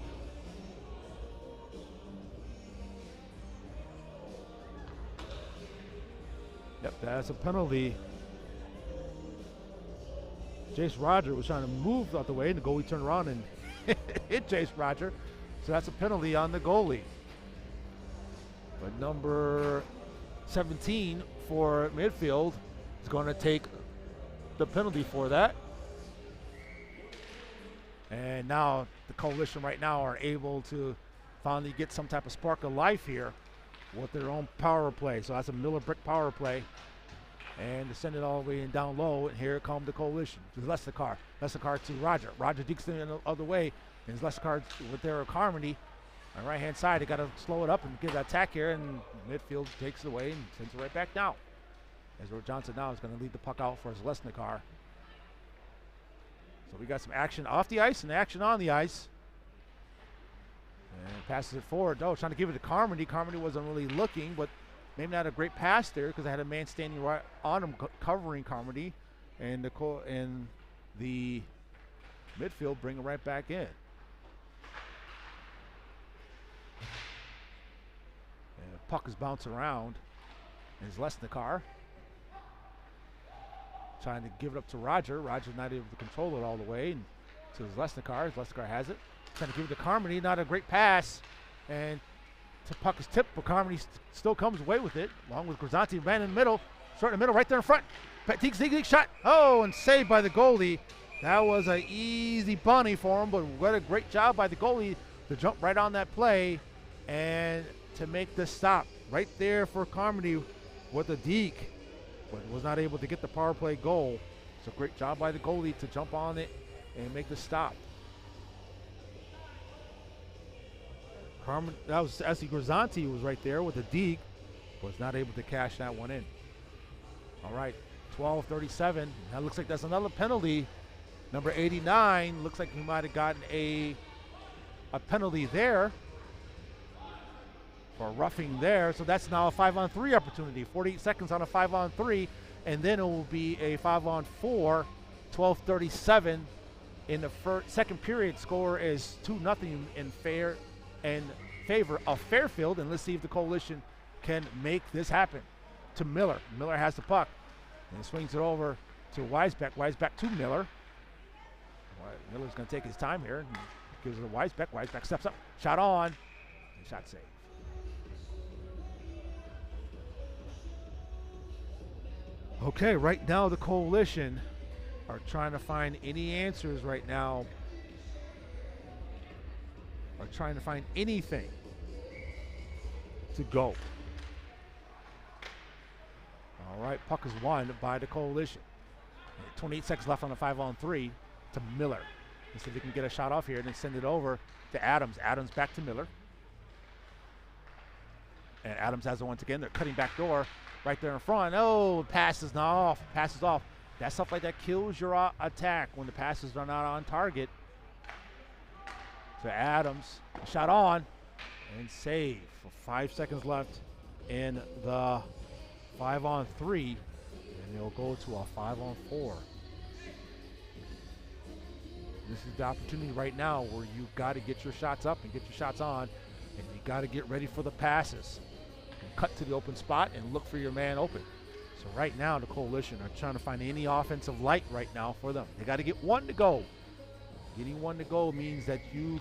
Yep, that's a penalty. Jace Roger was trying to move out the way, and the goalie turned around and hit Jace Roger. So that's a penalty on the goalie. But number 17 for midfield is going to take the penalty for that. And now the Coalition right now are able to finally get some type of spark of life here with their own power play. So that's a Miller Brick power play. And to send it all the way in down low, and here comes the Coalition. To Lesnicard. Lesnicard to Roger. Roger deeks it the other way. And Lesnicard with their Carmody on the right-hand side. They got to slow it up and get that attack here, and midfield takes it away and sends it right back down. Ezra Johnson now is going to lead the puck out for his Lesnicard. So we got some action off the ice and action on the ice. And passes it forward. Oh, trying to give it to Carmody. Carmody wasn't really looking, but maybe not a great pass there because I had a man standing right on him covering Carmody. And the midfield bring it right back in. And the puck is bouncing around. There's Lesnicard trying to give it up to Roger. Roger's not able to control it all the way. And to Lesnicard. Lesnicard has it. Trying to give it to Carmody. Not a great pass. And the puck is tipped, but Carmody still comes away with it, along with Grisanti. Ran in the middle. Short in the middle, right there in front. Teague shot. Oh, and saved by the goalie. That was an easy bunny for him, but what a great job by the goalie to jump right on that play and to make the stop. Right there for Carmody with a deke, but was not able to get the power play goal. So great job by the goalie to jump on it and make the stop. That was Essie Grisanti was right there with the deke, was not able to cash that one in. All right, 12:37. That looks like that's another penalty. Number 89 looks like he might have gotten a penalty there for roughing there. So that's now a 5-on-3 opportunity. 48 seconds on a 5-on-3, and then it will be a 5-on-4. 12:37 in the second period. Score is 2-0 in favor of Fairfield, and let's see if the Coalition can make this happen. To Miller. Miller has the puck and swings it over to Weisbeck. Weisbeck to Miller. Miller's going to take his time here and gives it to Weisbeck. Weisbeck steps up, shot on, and shot saved. Okay, right now the Coalition are trying to find any answers right now. Are trying to find anything to go. All right, puck is won by the Coalition. 28 seconds left on the 5-on-3 to Miller. Let's see if we can get a shot off here and then send it over to Adams. Adams back to Miller. And Adams has it once again. They're cutting back door right there in front. Oh, passes off. That stuff like that kills your attack when the passes are not on target. To Adams, shot on, and save. 5 seconds left in the 5-on-3, and they'll go to a 5-on-4. This is the opportunity right now where you got to get your shots up and get your shots on, and you got to get ready for the passes. And cut to the open spot and look for your man open. So right now the Coalition are trying to find any offensive light right now for them. They got to get one to go. Getting one to go means that maybe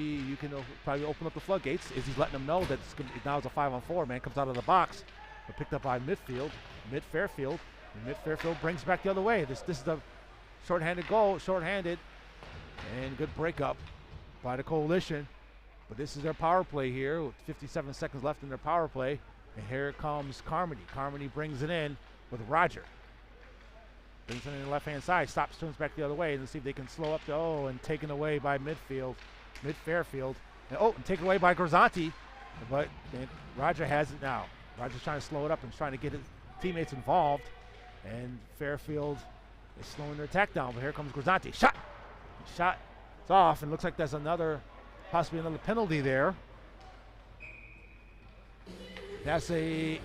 you can probably open up the floodgates. Is he's letting them know that now it's a 5-on-4. Man comes out of the box, but picked up by mid-Fairfield. And mid-Fairfield brings back the other way. This is a shorthanded goal, shorthanded, and good breakup by the Coalition. But this is their power play here with 57 seconds left in their power play. And here comes Carmody. Carmody brings it in with Roger. Brings it in the left-hand side, stops, turns back the other way, and see if they can slow up and taken away by mid-Fairfield. And taken away by Grzanti, but Roger has it now. Roger's trying to slow it up and trying to get his teammates involved, and Fairfield is slowing their attack down, but here comes Grzanti. Shot! It's off, and looks like there's possibly another penalty there. That's a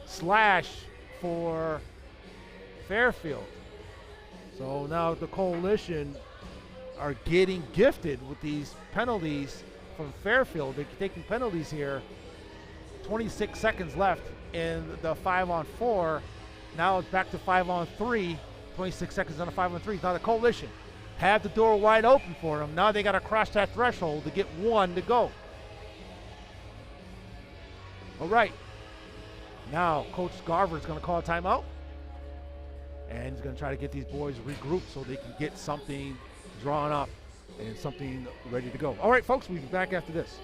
slash for Fairfield. So now the Coalition are getting gifted with these penalties from Fairfield. They're taking penalties here. 26 seconds left in the 5-on-4. Now it's back to 5-on-3. 26 seconds on a 5-on-3. Now the Coalition have the door wide open for them. Now they got to cross that threshold to get one to go. All right. Now Coach Garver is going to call a timeout. And he's going to try to get these boys regrouped so they can get something drawn up and something ready to go. All right, folks, we'll be back after this.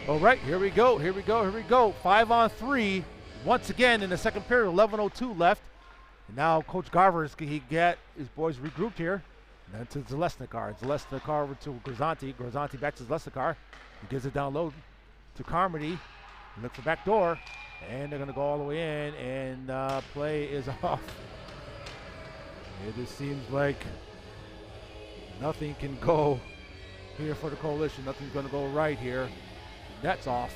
All right, here we go. 5-on-3 once again in the second period, 11:02 left. And now Coach Garver, he get his boys regrouped here. And then to Zalesnikar. Zalesnikar over to Grzanti. Grzanti back to Zalesnikar. He gives it down low to Carmody. Look for back door. And they're going to go all the way in. And play is off. It just seems like nothing can go here for the Coalition. Nothing's going to go right here. That's off.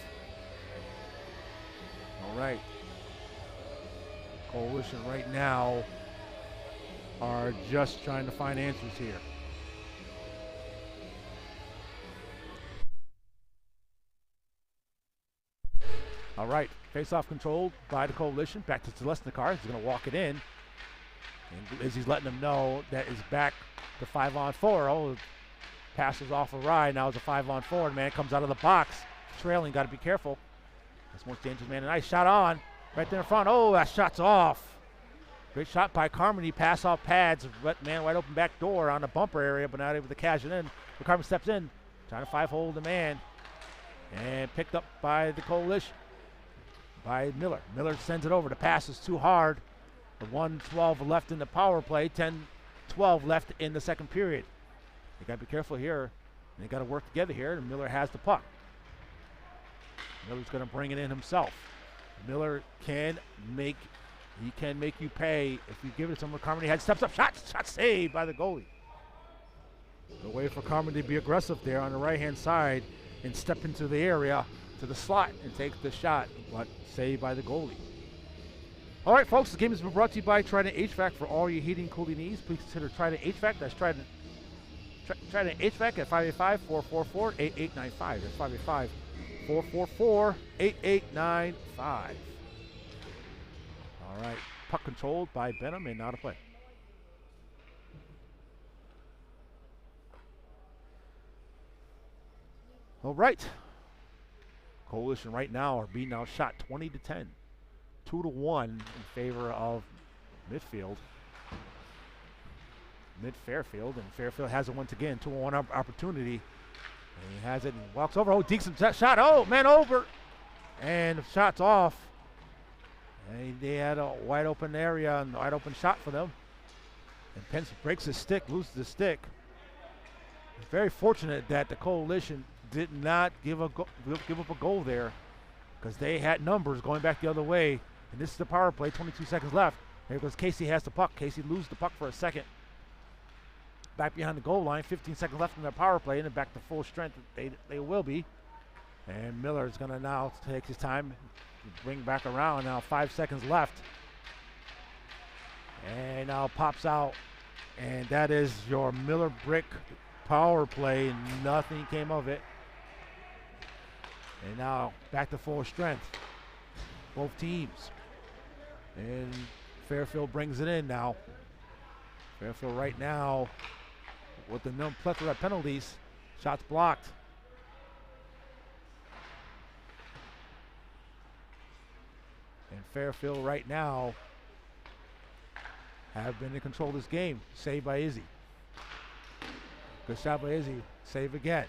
All right. Coalition right now are just trying to find answers here. All right, face-off controlled by the Coalition. Back to Zalesnikar. He's going to walk it in. And as he's letting them know that is back to 5-on-4. Oh, passes off a ride. Now it's a 5-on-4. Man comes out of the box. Trailing, got to be careful. That's the most dangerous man. A nice shot on. Right there in front. Oh, that shot's off. Great shot by Carmody. Pass off pads. Man wide open back door on the bumper area, but not able to cash it in. But Carmody steps in. Trying to 5-hole the man. And picked up by the Coalition. By Miller. Miller sends it over. The pass is too hard. The 1:12 left in the power play. 10:12 left in the second period. They got to be careful here. They got to work together here. And Miller has the puck. Miller's going to bring it in himself. Miller can make you pay if you give it to him. Carmody had steps up. Shot saved by the goalie. The way for Carmody to be aggressive there on the right-hand side and step into the area to the slot and take the shot, but saved by the goalie. All right, folks, the game has been brought to you by Trident HVAC. For all your heating and cooling needs, please consider Trident HVAC. That's Trident HVAC at 585-444-8895. That's 585-444-8895. All right, puck controlled by Benham and now to play. All right. Coalition right now are beating out shot 20-10. 2-1 in favor of midfield. Fairfield, and Fairfield has it once again. 2-1 opportunity. And he has it and walks over. Oh, decent shot. Oh, man, over. And the shot's off. And they had a wide open area and wide open shot for them. And Pence breaks his stick, loses the stick. It's very fortunate that the Coalition did not give up a goal there, because they had numbers going back the other way. And this is the power play, 22 seconds left. Here goes Casey, has the puck. Casey loses the puck for a second. Back behind the goal line, 15 seconds left in their power play, and then back to full strength. They will be. And Miller is going to now take his time to bring back around. Now 5 seconds left. And now pops out. And that is your Miller Brick power play. Nothing came of it. And now back to full strength. Both teams. And Fairfield brings it in now. Fairfield right now with the plethora of penalties. Shots blocked. And Fairfield right now have been in control of this game. Saved by Izzy. Good shot by Izzy. Save again.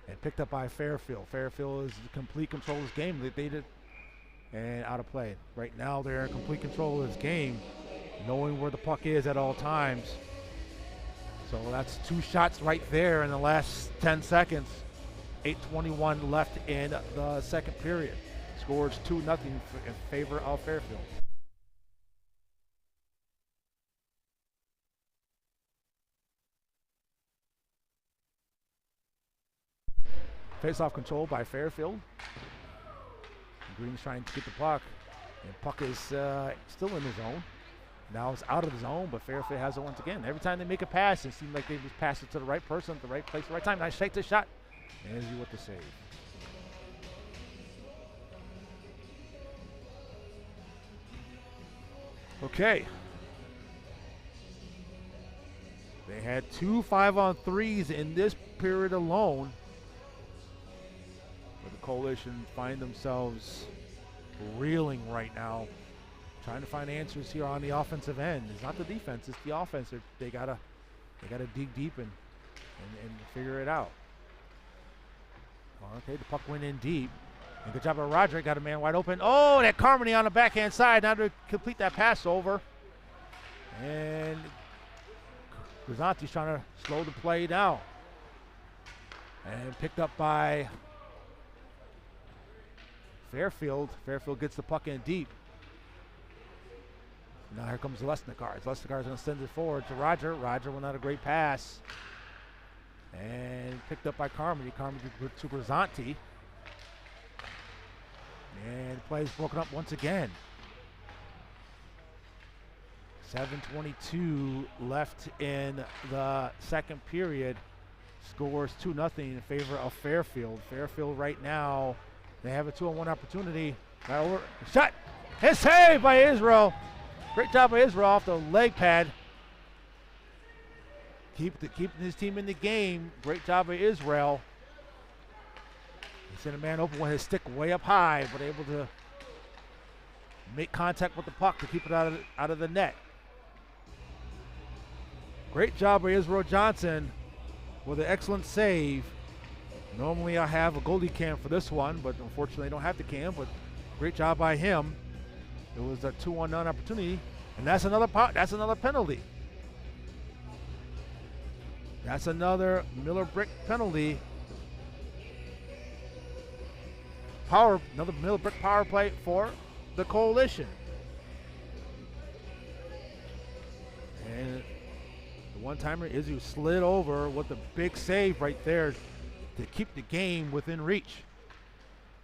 And picked up by Fairfield. Fairfield is in complete control of this game. They did. And out of play. Right now they're in complete control of this game, knowing where the puck is at all times. So that's 2 shots right there in the last 10 seconds. 8:21 left in the second period. Scores 2-0 in favor of Fairfield. Face-off control by Fairfield. Green's trying to get the puck. And puck is still in the zone. Now it's out of the zone, but Fairfield has it once again. Every time they make a pass, it seems like they just pass it to the right person at the right place at the right time. Nice shake the shot. And Izzy with the save. Okay. They had 2 5-on-3s in this period alone. But the Coalition find themselves reeling right now, trying to find answers here on the offensive end. It's not the defense, it's the offense. They gotta dig deep and figure it out. Okay, the puck went in deep. And good job by Roger, got a man wide open. Oh, that Carmody on the backhand side, now to complete that pass over. And Grisanti's trying to slow the play down. And picked up by Fairfield. Fairfield gets the puck in deep. Now here comes Lesnicar. Lesnicar is going to send it forward to Roger. Roger with not a great pass. And picked up by Carmody. Carmody to Grisanti. And the play is broken up once again. 7:22 left in the second period. Scores 2-0 in favor of Fairfield. Fairfield right now, they have a 2-on-1 opportunity. Shot! His save by Israel. Great job by Israel off the leg pad. Keeping his team in the game. Great job by Israel. He sent a man open with his stick way up high, but able to make contact with the puck to keep it out of the net. Great job by Israel Johnson with an excellent save. Normally I have a goalie cam for this one, but unfortunately I don't have the cam, but great job by him. It was a 2-on-0 opportunity, and that's another penalty. That's another Miller Brick penalty. Another Miller Brick power play for the Coalition. And the one-timer Izzy slid over with the big save right there. to keep the game within reach.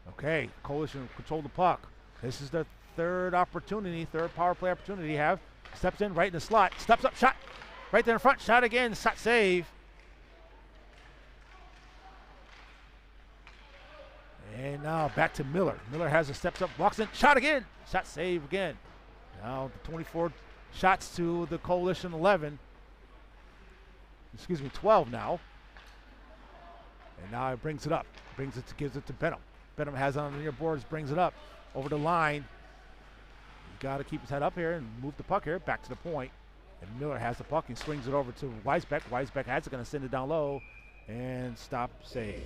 Okay, Coalition control the puck. This is the third power play opportunity you have. Steps in right in the slot, steps up, shot right there in front, shot again, shot save. And now back to Miller. Miller has a steps up, walks in, shot again, shot save again. Now the 24 shots to the Coalition 11. Excuse me, 12 now. And now it brings it up, gives it to Benham. Benham has it on the near boards, brings it up over the line. He's got to keep his head up here and move the puck here back to the point. And Miller has the puck and swings it over to Weisbeck. Weisbeck has it, going to send it down low and stop save.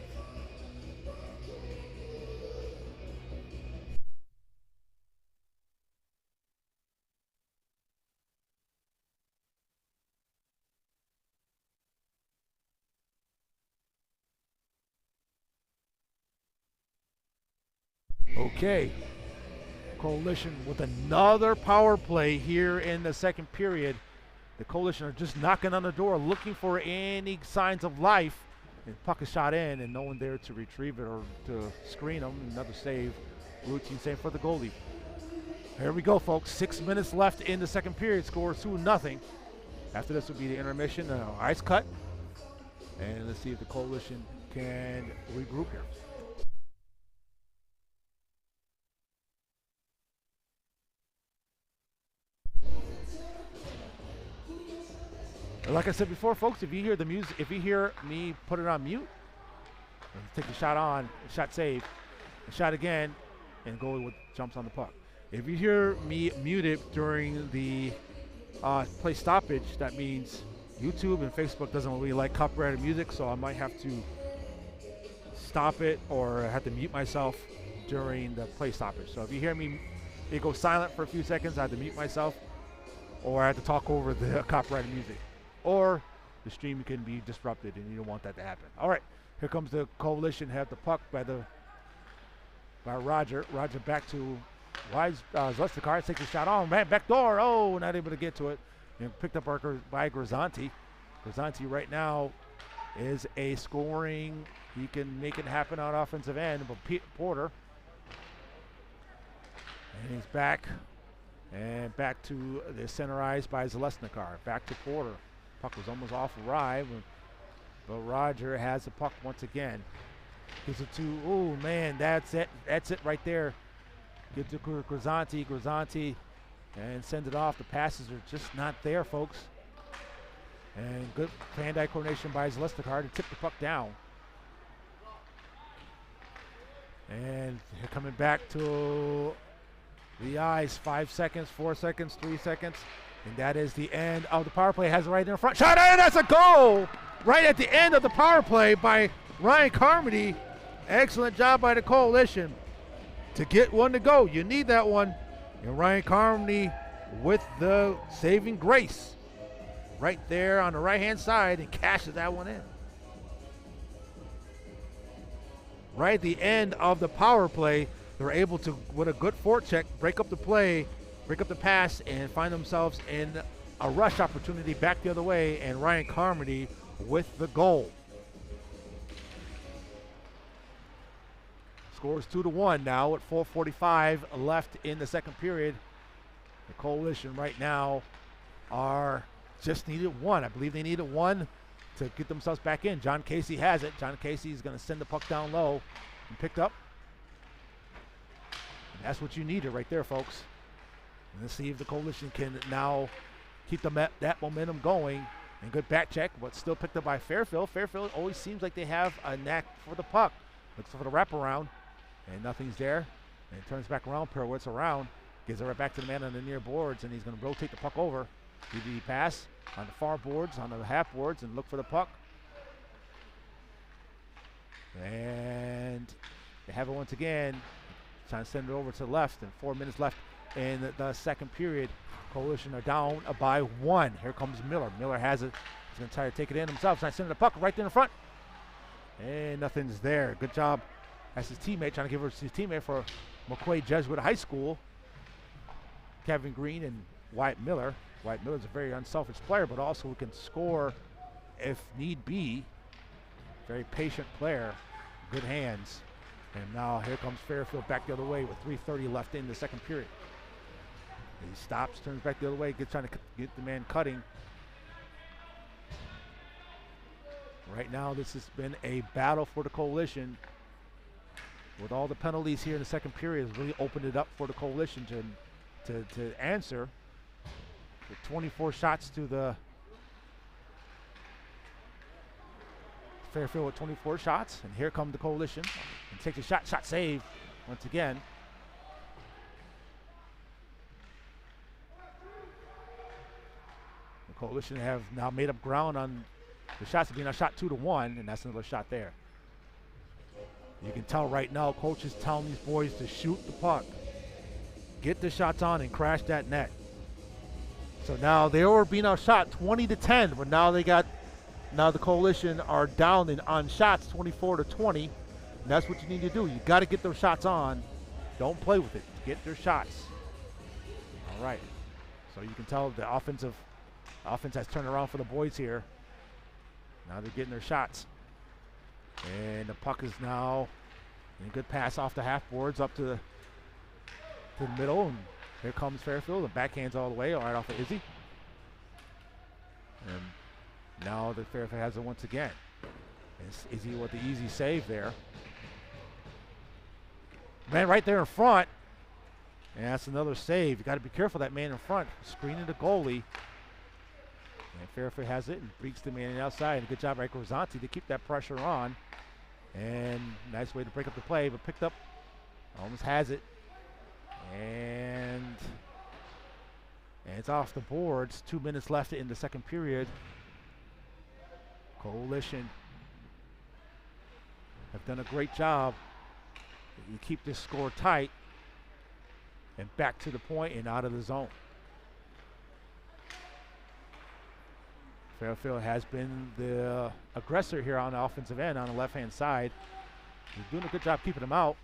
Okay, Coalition with another power play here in the second period. The Coalition are just knocking on the door, looking for any signs of life. And puck is shot in, and no one there to retrieve it or to screen them. Another save, routine save for the goalie. Here we go, folks. 6 minutes left in the second period. Score 2-0. After this will be the intermission, ice cut. And let's see if the Coalition can regroup here. Like I said before, folks, if you hear the music, if you hear me put it on mute, take the shot on, shot save, shot again, and goalie jumps on the puck. If you hear me muted during the play stoppage, that means YouTube and Facebook doesn't really like copyrighted music, so I might have to stop it or have to mute myself during the play stoppage. So if you hear me, it goes silent for a few seconds, I have to mute myself, or I have to talk over the copyrighted music. Or the stream can be disrupted, and you don't want that to happen. All right, here comes the Coalition. Have the puck by Roger. Roger back to Zlestikar. Takes a shot on, man, back door. Oh, not able to get to it. And picked up by Grisanti. Grisanti right now is a scoring. He can make it happen on offensive end. But Porter, and he's back, and back to the center ice by Zlestikar. Back to Porter. Puck was almost off Rye, but Roger has the puck once again. Gives it to, oh man, that's it right there. Gives it to Grisanti, and sends it off. The passes are just not there, folks. And good hand-eye coordination by Zlestikar to tip the puck down. And coming back to the ice, 5 seconds, 4 seconds, 3 seconds. And that is the end of the power play. Has it right in front. Shot in, that's a goal! Right at the end of the power play by Ryan Carmody. Excellent job by the Coalition to get one to go. You need that one. And Ryan Carmody with the saving grace right there on the right-hand side and cashes that one in. Right at the end of the power play, they're able to, with a good forecheck, break up the play, break up the pass, and find themselves in a rush opportunity back the other way, and Ryan Carmody with the goal. Scores 2-1 now with 4:45 left in the second period. The Coalition right now are just needed one. I believe they needed one to get themselves back in. John Casey has it. John Casey is going to send the puck down low and picked up. And that's what you needed right there, folks. And let's see if the Coalition can now keep that momentum going. And good back check, but still picked up by Fairfield. Fairfield always seems like they have a knack for the puck. Looks for the wraparound, and nothing's there. And it turns back around, pirouettes around, gives it right back to the man on the near boards, and he's going to rotate the puck over. DD pass on the far boards, on the half boards, and look for the puck. And they have it once again. Trying to send it over to the left, and 4 minutes left in the second period. Coalition are down by one. Here comes Miller. Miller has it. He's going to try to take it in himself. Trying to send the puck right there in front. And nothing's there. Good job. That's his teammate, trying to give it to his teammate for McQuaid Jesuit High School. Kevin Green and Wyatt Miller. Wyatt Miller's a very unselfish player, but also can score if need be. Very patient player, good hands. And now here comes Fairfield back the other way with 3:30 left in the second period. He stops, turns back the other way, trying to get the man cutting. Right now, this has been a battle for the Coalition. With all the penalties here in the second period, has really opened it up for the Coalition to answer. With 24 shots to the Fairfield with 24 shots, and here come the Coalition. And takes a shot save once again. The Coalition have now made up ground on the shots being a shot 2-1, and that's another shot there. You can tell right now, coach is telling these boys to shoot the puck, get the shots on, and crash that net. So now they were being outshot 20-10, but now the Coalition are down on shots 24-20. And that's what you need to do. You got to get those shots on. Don't play with it. Get their shots. All right. So you can tell the offense has turned around for the boys here. Now they're getting their shots. And the puck is now a good pass off the half boards up to the middle. And here comes Fairfield. The backhands all the way, right off of Izzy. And now the Fairfield has it once again. It's Izzy with the easy save there. Man right there in front. And that's another save. You got to be careful of that man in front. Screening the goalie. And Fairfield has it and breaks the man outside. And good job by Grozzanti to keep that pressure on. And nice way to break up the play, but picked up. Almost has it. And it's off the boards. 2 minutes left in the second period. Coalition have done a great job. You keep this score tight and back to the point and out of the zone. Fairfield has been the aggressor here on the offensive end on the left-hand side. He's doing a good job keeping them out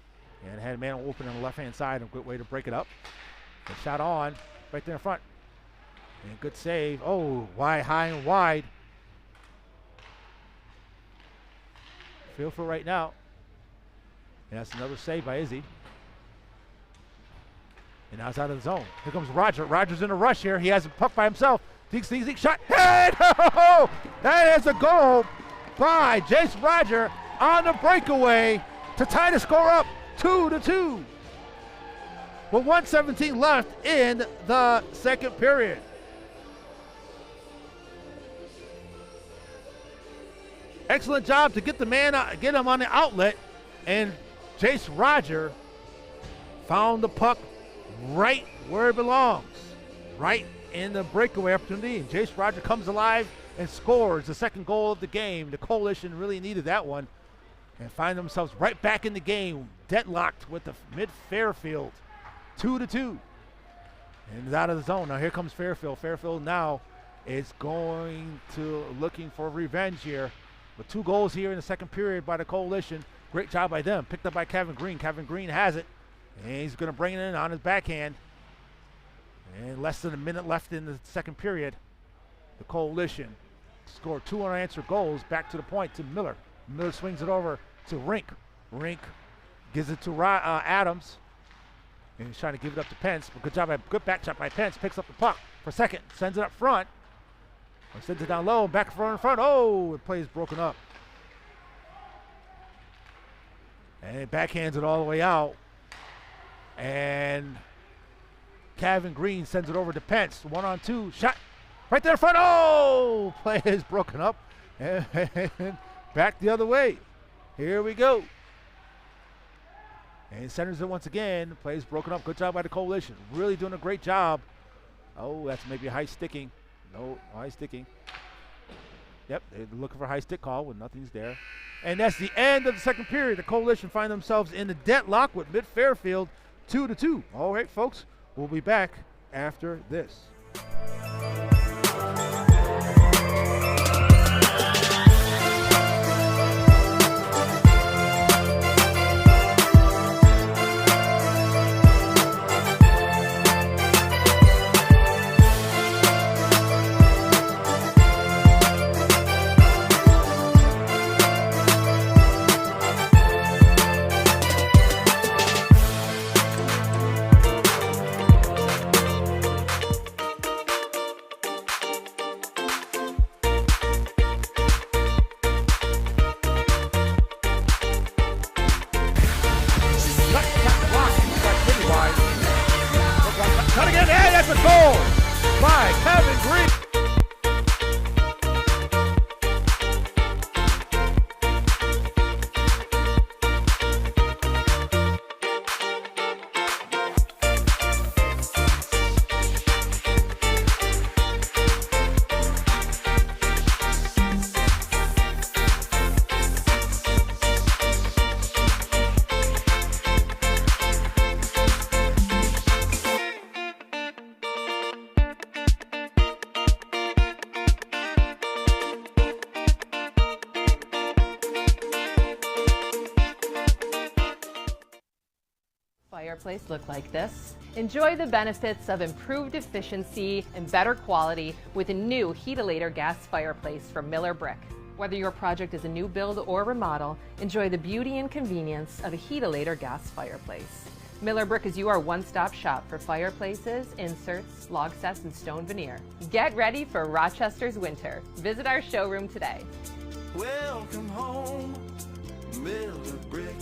and had a man open on the left-hand side. A good way to break it up. And shot on right there in front. And good save. Oh, wide, high and wide. Fairfield right now. And that's another save by Izzy. And now it's out of the zone. Here comes Roger. Roger's in a rush here. He has a puck by himself. Zeke, shot. Head! Oh, that is a goal by Jace Roger on the breakaway to tie the score up 2-2. With 1:17 left in the second period. Excellent job to get the man out, get him on the outlet, and Jace Roger found the puck right where it belongs, right in the breakaway opportunity. And Jace Roger comes alive and scores the second goal of the game. The Coalition really needed that one and find themselves right back in the game, deadlocked with the mid-Fairfield, 2-2. And it's out of the zone. Now here comes Fairfield. Fairfield now is looking for revenge here. With 2 goals here in the second period by the Coalition. Great job by them. Picked up by Kevin Green. Kevin Green has it. And he's going to bring it in on his backhand. And less than a minute left in the second period. The Coalition scored 2 unanswered goals. Back to the point to Miller. Miller swings it over to Rink. Rink gives it to Adams. And he's trying to give it up to Pence. But good back shot by Pence. Picks up the puck for second. Sends it up front. Or sends it down low. Back in front. Oh, the play is broken up. And it backhands it all the way out. And Kevin Green sends it over to Pence. 1-on-2. Shot right there in front. Oh, play is broken up. And back the other way. Here we go. And centers it once again. Play is broken up. Good job by the Coalition. Really doing a great job. Oh, that's maybe high sticking. No, high sticking. Yep, they're looking for a high stick call when nothing's there. And that's the end of the second period. The Coalition find themselves in the deadlock with mid-Fairfield 2-2. All right, folks, we'll be back after this. a goal by Kevin Green. Fireplace look like this. Enjoy the benefits of improved efficiency and better quality with a new Heatilator gas fireplace from Miller Brick. Whether your project is a new build or remodel, enjoy the beauty and convenience of a Heatilator gas fireplace. Miller Brick is your one-stop shop for fireplaces, inserts, log sets, and stone veneer. Get ready for Rochester's winter. Visit our showroom today. Welcome home, Miller Brick.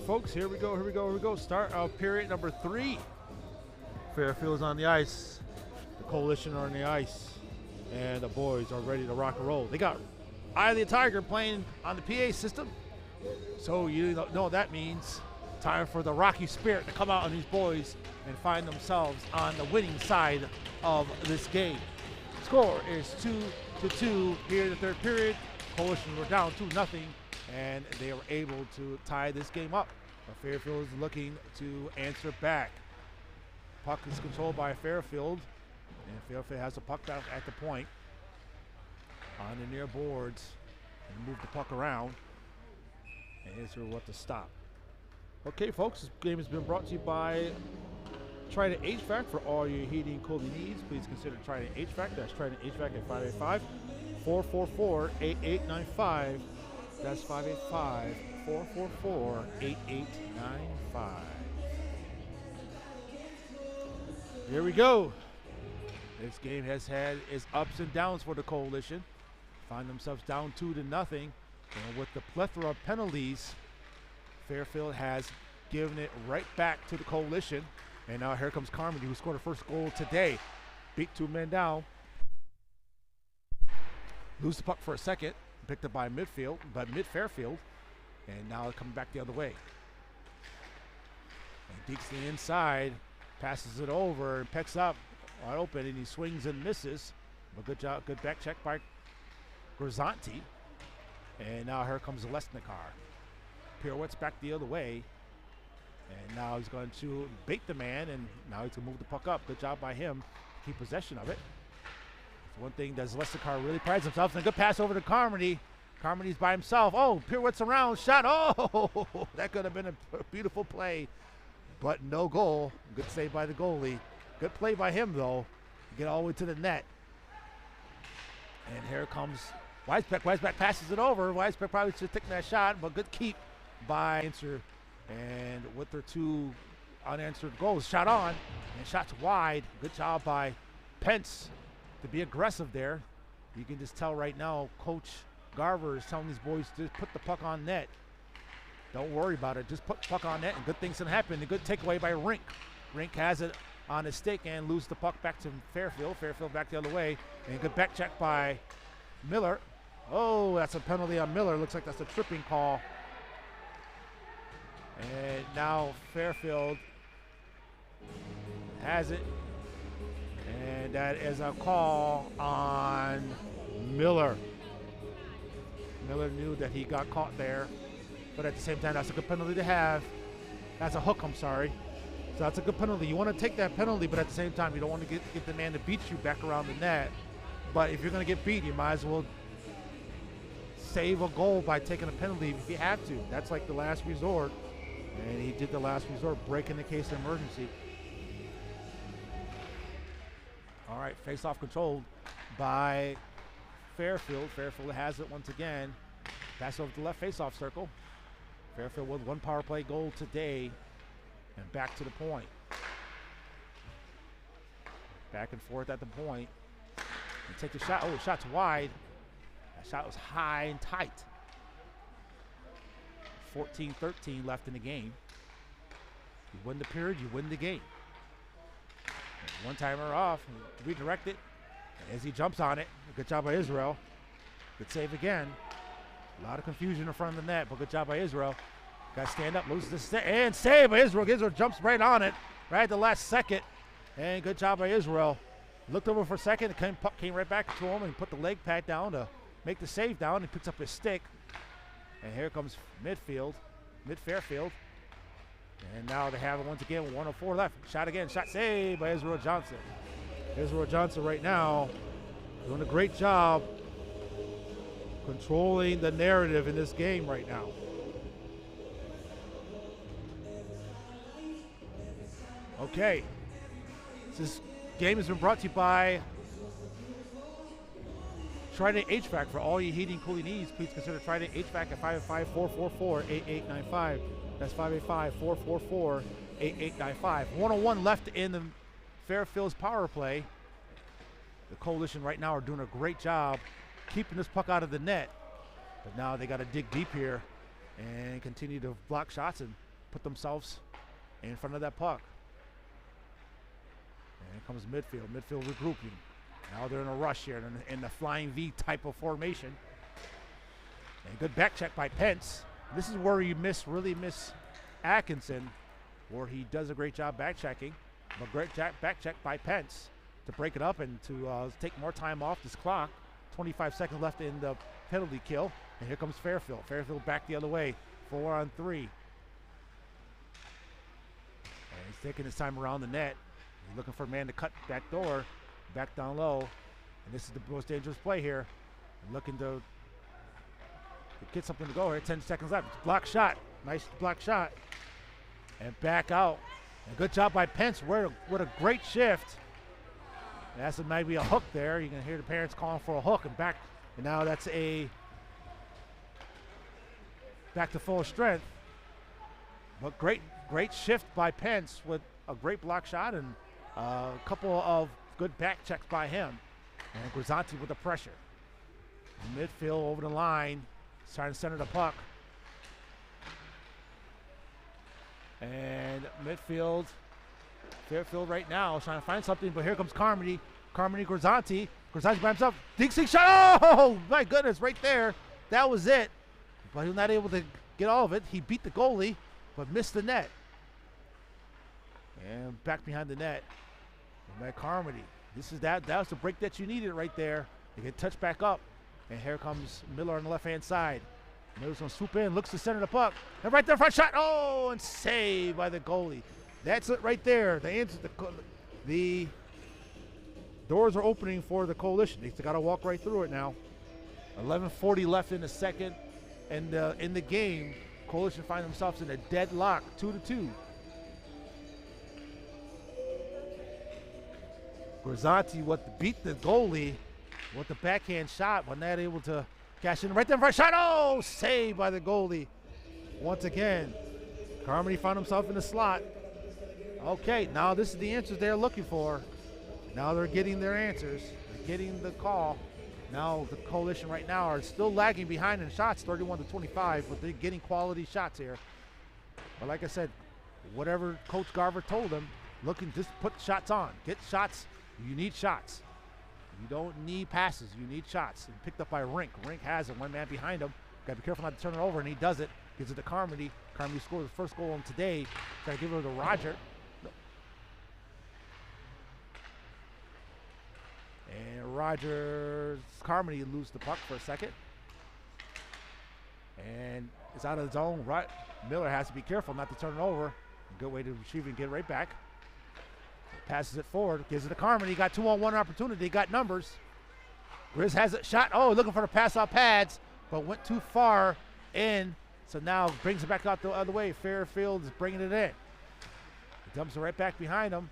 folks, here we go. Start of period number 3. Fairfield's on the ice. The Coalition are on the ice. And the boys are ready to rock and roll. They got Eye of the Tiger playing on the PA system. So you know what that means. Time for the Rocky Spirit to come out on these boys and find themselves on the winning side of this game. Score is 2-2 here in the third period. Coalition were down 2-0, and they were able to tie this game up. But Fairfield is looking to answer back. Puck is controlled by Fairfield, and Fairfield has the puck back at the point on the near boards and move the puck around. And here's what to stop. Okay, folks, this game has been brought to you by Trident HVAC. For all your heating and cooling needs, please consider Trident HVAC. That's Trident HVAC at 585-444-8895. That's 585-444-8895. Here we go. This game has had its ups and downs for the Coalition. Find themselves down 2-0. And with the plethora of penalties, Fairfield has given it right back to the Coalition. And now here comes Carmody, who scored the first goal today. Beat 2 men down. Lose the puck for a second. Picked up by mid-Fairfield. And now coming back the other way. And Deeks the inside. Passes it over and picks up wide open, and he swings and misses. But good job, good back check by Grisanti. And now here comes Lesnikar. Pirouettes back the other way. And now he's going to bait the man, and now he's going to move the puck up. Good job by him to keep possession of it. It's one thing that Lesnikar really prides himself. And a good pass over to Carmody. Carmody's by himself. Oh, pirouettes around, shot. Oh, that could have been a beautiful play. But no goal. Good save by the goalie. Good play by him, though. Get all the way to the net. And here comes Weisbeck. Weisbeck passes it over. Weisbeck probably should have taken that shot, but good keep by Answer. And with their 2 unanswered goals, shot on and shots wide. Good job by Pence to be aggressive there. You can just tell right now, Coach Garver is telling these boys to put the puck on net. Don't worry about it. Just put the puck on net, and good things can happen. A good takeaway by Rink. Rink has it on his stick and loses the puck back to Fairfield. Fairfield back the other way. And good back check by Miller. Oh, that's a penalty on Miller. Looks like that's a tripping call. And now Fairfield has it. And that is a call on Miller. Miller knew that he got caught there. But at the same time, that's a good penalty to have. That's a hook, I'm sorry. So that's a good penalty. You want to take that penalty, but at the same time, you don't want to get the man to beat you back around the net. But if you're going to get beat, you might as well save a goal by taking a penalty if you have to. That's like the last resort. And he did the last resort, breaking the case of emergency. All right, face-off controlled by Fairfield. Fairfield has it once again. Pass over to the left face-off circle. Fairfield with 1 power play goal today. And back to the point. Back and forth at the point. And take the shot. Oh, the shot's wide. That shot was high and tight. 14-13 left in the game. You win the period, you win the game. And one-timer off. Redirect it. And as he jumps on it, good job by Israel. Good save again. A lot of confusion in front of the net, but good job by Israel. Got to stand up, loses the and save by Israel. Israel jumps right on it, right at the last second. And good job by Israel. Looked over for a second, the puck came right back to him, and he put the leg pad down to make the save down. He picks up his stick. And here comes mid-Fairfield. And now they have it once again with 1:04 left. Shot again, shot saved by Israel Johnson. Israel Johnson right now doing a great job controlling the narrative in this game right now. Okay. This game has been brought to you by Trident HVAC. For all your heating and cooling needs, please consider Trident HVAC at 585-444-8895. That's 585-444-8895. 1:01 left in the Fairfield's power play. The Coalition right now are doing a great job keeping this puck out of the net. But now they got to dig deep here and continue to block shots and put themselves in front of that puck. And here comes midfield. Midfield regrouping. Now they're in a rush here in the flying V type of formation. And good back check by Pence. This is where you really miss Atkinson, where he does a great job back checking. But great back check by Pence to break it up and to take more time off this clock. 25 seconds left in the penalty kill. And here comes Fairfield. Fairfield back the other way. 4-on-3. And he's taking his time around the net. He's looking for a man to cut back door, back down low. And this is the most dangerous play here. Looking to get something to go here. 10 seconds left. Block shot. Nice block shot. And back out. And good job by Pence. What a great shift. That's maybe a hook there. You can hear the parents calling for a hook and back. And now that's a back to full strength. But great shift by Pence with a great block shot and a couple of good back checks by him. And Grisanti with the pressure. Midfield over the line. He's trying to center the puck. And midfield, Fairfield right now is trying to find something, but here comes Carmody. Carmody, Grisanti. Grisanti by himself. Dixie shot. Oh, my goodness, right there. That was it. But he was not able to get all of it. He beat the goalie, but missed the net. And back behind the net. And by Carmody. That was the break that you needed right there. They get touched back up. And here comes Miller on the left-hand side. Miller's going to swoop in, looks to center the puck. And right there, front shot. Oh, and saved by the goalie. That's it right there. The answer, the doors are opening for the Coalition. They got to walk right through it now. 11:40 left in the second. And in the game, Coalition find themselves in a deadlock, 2-2. Grisanti beat the goalie with the backhand shot, but not able to cash in. Right there, first shot. Oh, saved by the goalie. Once again, Carmody found himself in the slot. Okay, now this is the answers they're looking for. Now they're getting their answers. They're getting the call. Now the Coalition right now are still lagging behind in shots, 31-25, but they're getting quality shots here. But like I said, whatever Coach Garver told them, just put shots on. Get shots. You need shots. You don't need passes. You need shots. And picked up by Rink. Rink has it. One man behind him. Got to be careful not to turn it over, and he does it. Gives it to Carmody. Carmody scores the first goal of today. Trying to give it to Roger. And Carmody loses the puck for a second. And it's out of the zone. Miller has to be careful not to turn it over. Good way to retrieve it and get it right back. Passes it forward, gives it to Carmody. Got 2-on-1 opportunity, got numbers. Grizz has a shot. Oh, looking for the pass off pads, but went too far in. So now brings it back out the other way. Fairfield is bringing it in. He dumps it right back behind him.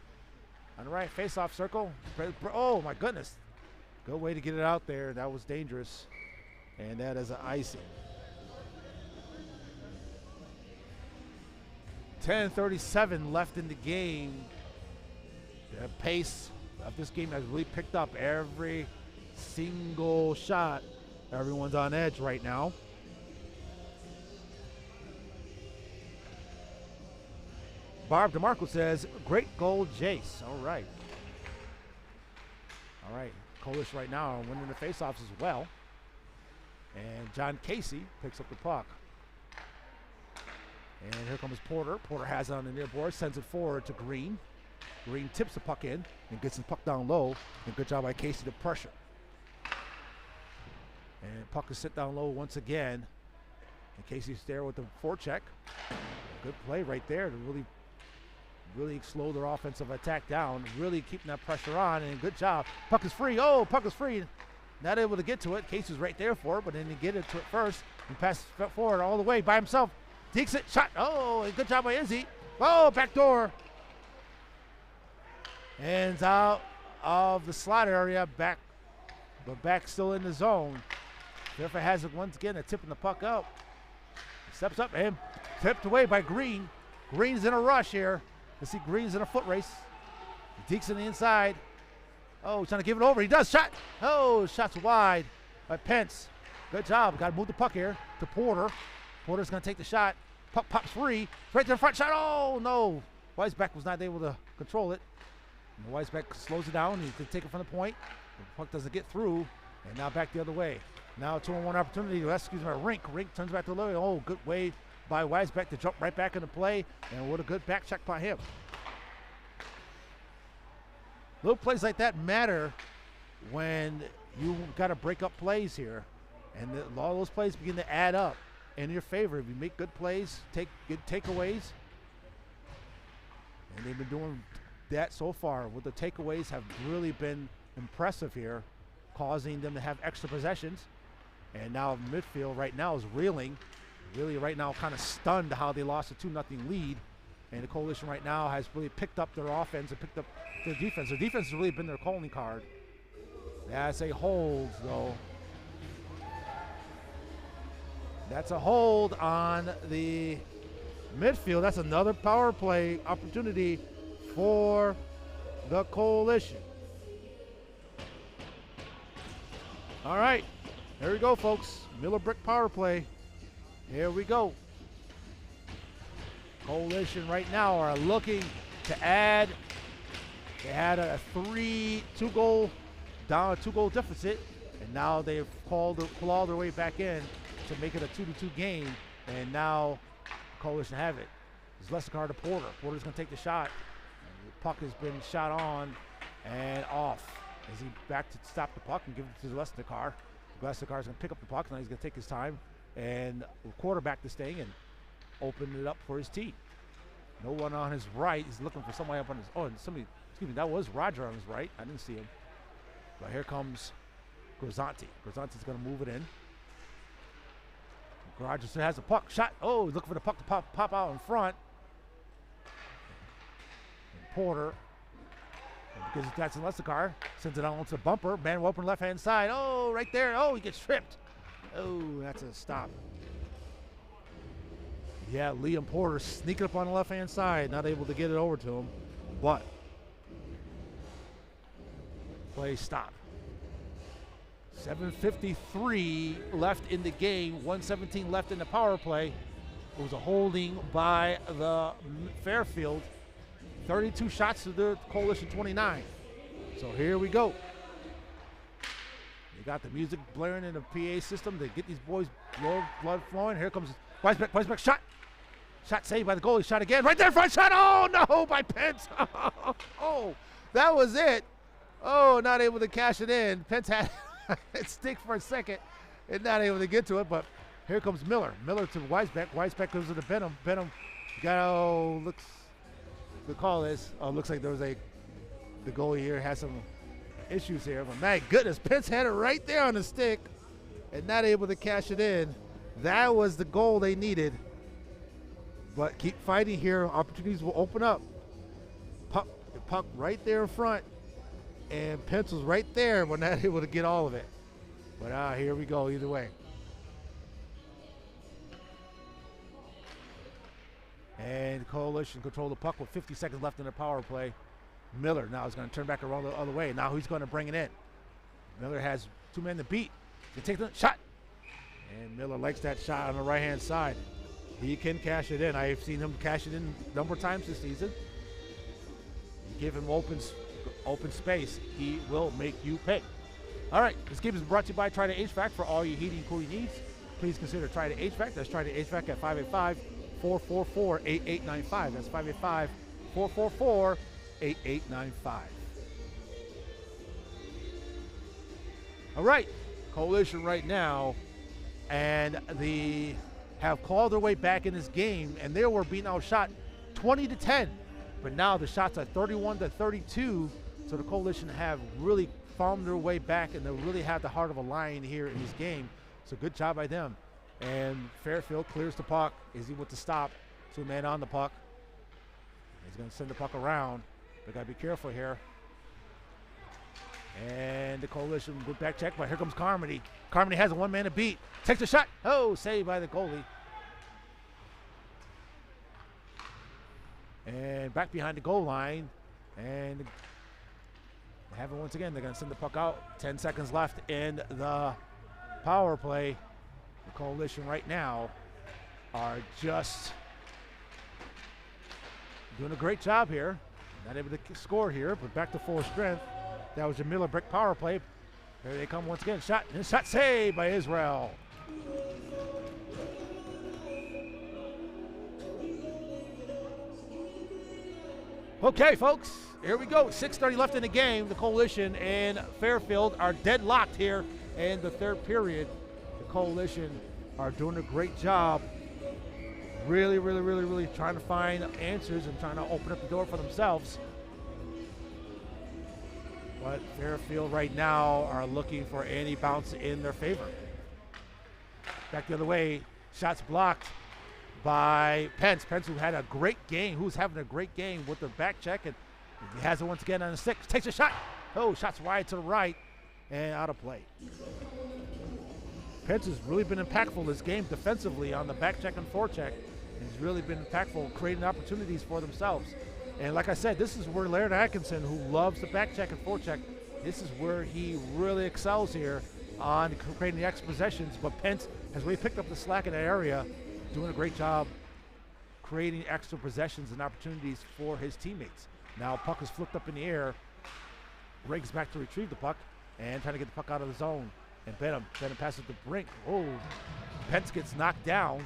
On the right, face-off circle. Oh, my goodness. Good way to get it out there. That was dangerous. And that is an icing. 10:37 left in the game. The pace of this game has really picked up. Every single shot. Everyone's on edge right now. Barb DeMarco says, great goal, Jace. All right. All right. Coalition right now are winning the faceoffs as well. And John Casey picks up the puck. And here comes Porter. Porter has it on the near board, sends it forward to Green. Green tips the puck in and gets the puck down low. And good job by Casey to pressure. And puck is sit down low once again. And Casey's there with the forecheck. Good play right there to really slow their offensive attack down. Really keeping that pressure on. And good job. Puck is free. Oh, puck is free. Not able to get to it. Casey's right there for it, but then he get it to it first. And passes forward all the way by himself. Takes it. Shot. Oh, and good job by Izzy. Oh, back door. Ends out of the slot area, back still in the zone. Fairfield has it once again, tipping the puck out. Steps up and tipped away by Green. Green's in a rush here. Let's see, Green's in a foot race. He dekes in the inside. Oh, he's trying to give it over. He does. Shot. Oh, shots wide by Pence. Good job. Got to move the puck here to Porter. Porter's going to take the shot. Puck pops free. Right to the front shot. Oh, no. Weisbeck was not able to control it. And Weisbeck slows it down. He can take it from the point. The puck doesn't get through. And now back the other way. Now a 2-on-1 opportunity. Excuse me, Rink. Rink turns back to the line. Oh, good way by Weisbeck to jump right back into play. And what a good back check by him. Little plays like that matter when you got to break up plays here. And all those plays begin to add up in your favor. If you make good plays, take good takeaways. And they've been doing that so far. With the takeaways have really been impressive here, causing them to have extra possessions. And now midfield right now is reeling. Really right now kind of stunned how they lost a 2-0 lead. And the Coalition right now has really picked up their offense and picked up their defense. Their defense has really been their calling card. That's a hold, though. That's a hold on the midfield. That's another power play opportunity for the Coalition. All right, here we go, folks. Miller Brick power play. Here we go. Coalition right now are looking to add. They had a 2-goal deficit, and now they've clawed their way back in to make it a 2-2 game, and now Coalition have it. It's Lessicar to Porter. Porter's going to take the shot. The puck has been shot on and off. Is he back to stop the puck and give it to Lessicar? Lessicar's going to pick up the puck. Now he's going to take his time and quarterback this thing and open it up for his team. No one on his right. He's looking for somebody up on his. Oh, and somebody. Excuse me. That was Roger on his right. I didn't see him. But here comes Grozzanti. Grozzanti's going to move it in. Rogerson has a puck shot. Oh, he's looking for the puck to pop out in front. And Porter, because that's in Lessicar, sends it on to the bumper. Man open left hand side. Oh, right there. Oh, he gets tripped. Oh, that's a stop. Yeah, Liam Porter sneaking up on the left hand side, not able to get it over to him, but play stop. 7:53 left in the game, 1:17 left in the power play. It was a holding by the Fairfield. 32 shots to the Coalition 29. So here we go. You got the music blaring in the PA system to get these boys blood flowing. Here comes Weisbeck shot. Shot saved by the goalie. Shot again. Right there in front. Shot. Oh, no, by Pence. Oh, that was it. Oh, not able to cash it in. Pence had it stick for a second and not able to get to it, but here comes Miller. Miller to Weisbeck. Weisbeck goes to the Benham. Benham looks, the call is, looks like there was the goalie here has some issues here, but my goodness, Pence had it right there on the stick and not able to cash it in. That was the goal they needed, but keep fighting here. Opportunities will open up. Puck right there in front. And Pence was right there, but not able to get all of it. But here we go either way. And Coalition control the puck with 50 seconds left in the power play. Miller now is going to turn back around the other way. Now he's going to bring it in. Miller has 2 men to beat. He takes the shot. And Miller likes that shot on the right-hand side. He can cash it in. I've seen him cash it in a number of times this season. You give him open space, he will make you pay. All right, this game is brought to you by Try to HVAC for all your heating and cooling needs. Please consider Try to HVAC. That's Try to HVAC at 585-444-8895. That's 585-444-8895. All right, Coalition right now, and they have clawed their way back in this game, and they were being outshot 20-10. But now the shots are 31-32. So the Coalition have really found their way back, and they really have the heart of a lion here in this game. So good job by them. And Fairfield clears the puck. Is he with the stop? 2 men on the puck. He's going to send the puck around. They got to be careful here. And the Coalition good back check, but here comes Carmody. Carmody has a 1-man to beat. Takes a shot. Oh, saved by the goalie. And back behind the goal line. And they have it once again. They're going to send the puck out. 10 seconds left in the power play. The Coalition right now are just doing a great job here. Not able to score here, but back to full strength. That was your Miller Brick power play. Here they come once again. Shot, and shot saved by Israel. Okay, folks, here we go. 6:30 left in the game. The Coalition and Fairfield are deadlocked here in the third period. The Coalition are doing a great job. Really trying to find answers and trying to open up the door for themselves. But Fairfield right now are looking for any bounce in their favor. Back the other way, shots blocked by Pence. Pence, who had a great game, who's having a great game with the back check, and he has it once again on the 6. Takes a shot. Oh, shots wide to the right and out of play. Pence has really been impactful this game defensively on the back check and forecheck. He's really been impactful, creating opportunities for themselves. And like I said, this is where Laird Atkinson, who loves the back check and forecheck, this is where he really excels here on creating the extra possessions. But Pence has really picked up the slack in that area, doing a great job creating extra possessions and opportunities for his teammates. Now puck is flipped up in the air. Riggs back to retrieve the puck and trying to get the puck out of the zone. And Benham passes the Brink. Oh, Pence gets knocked down.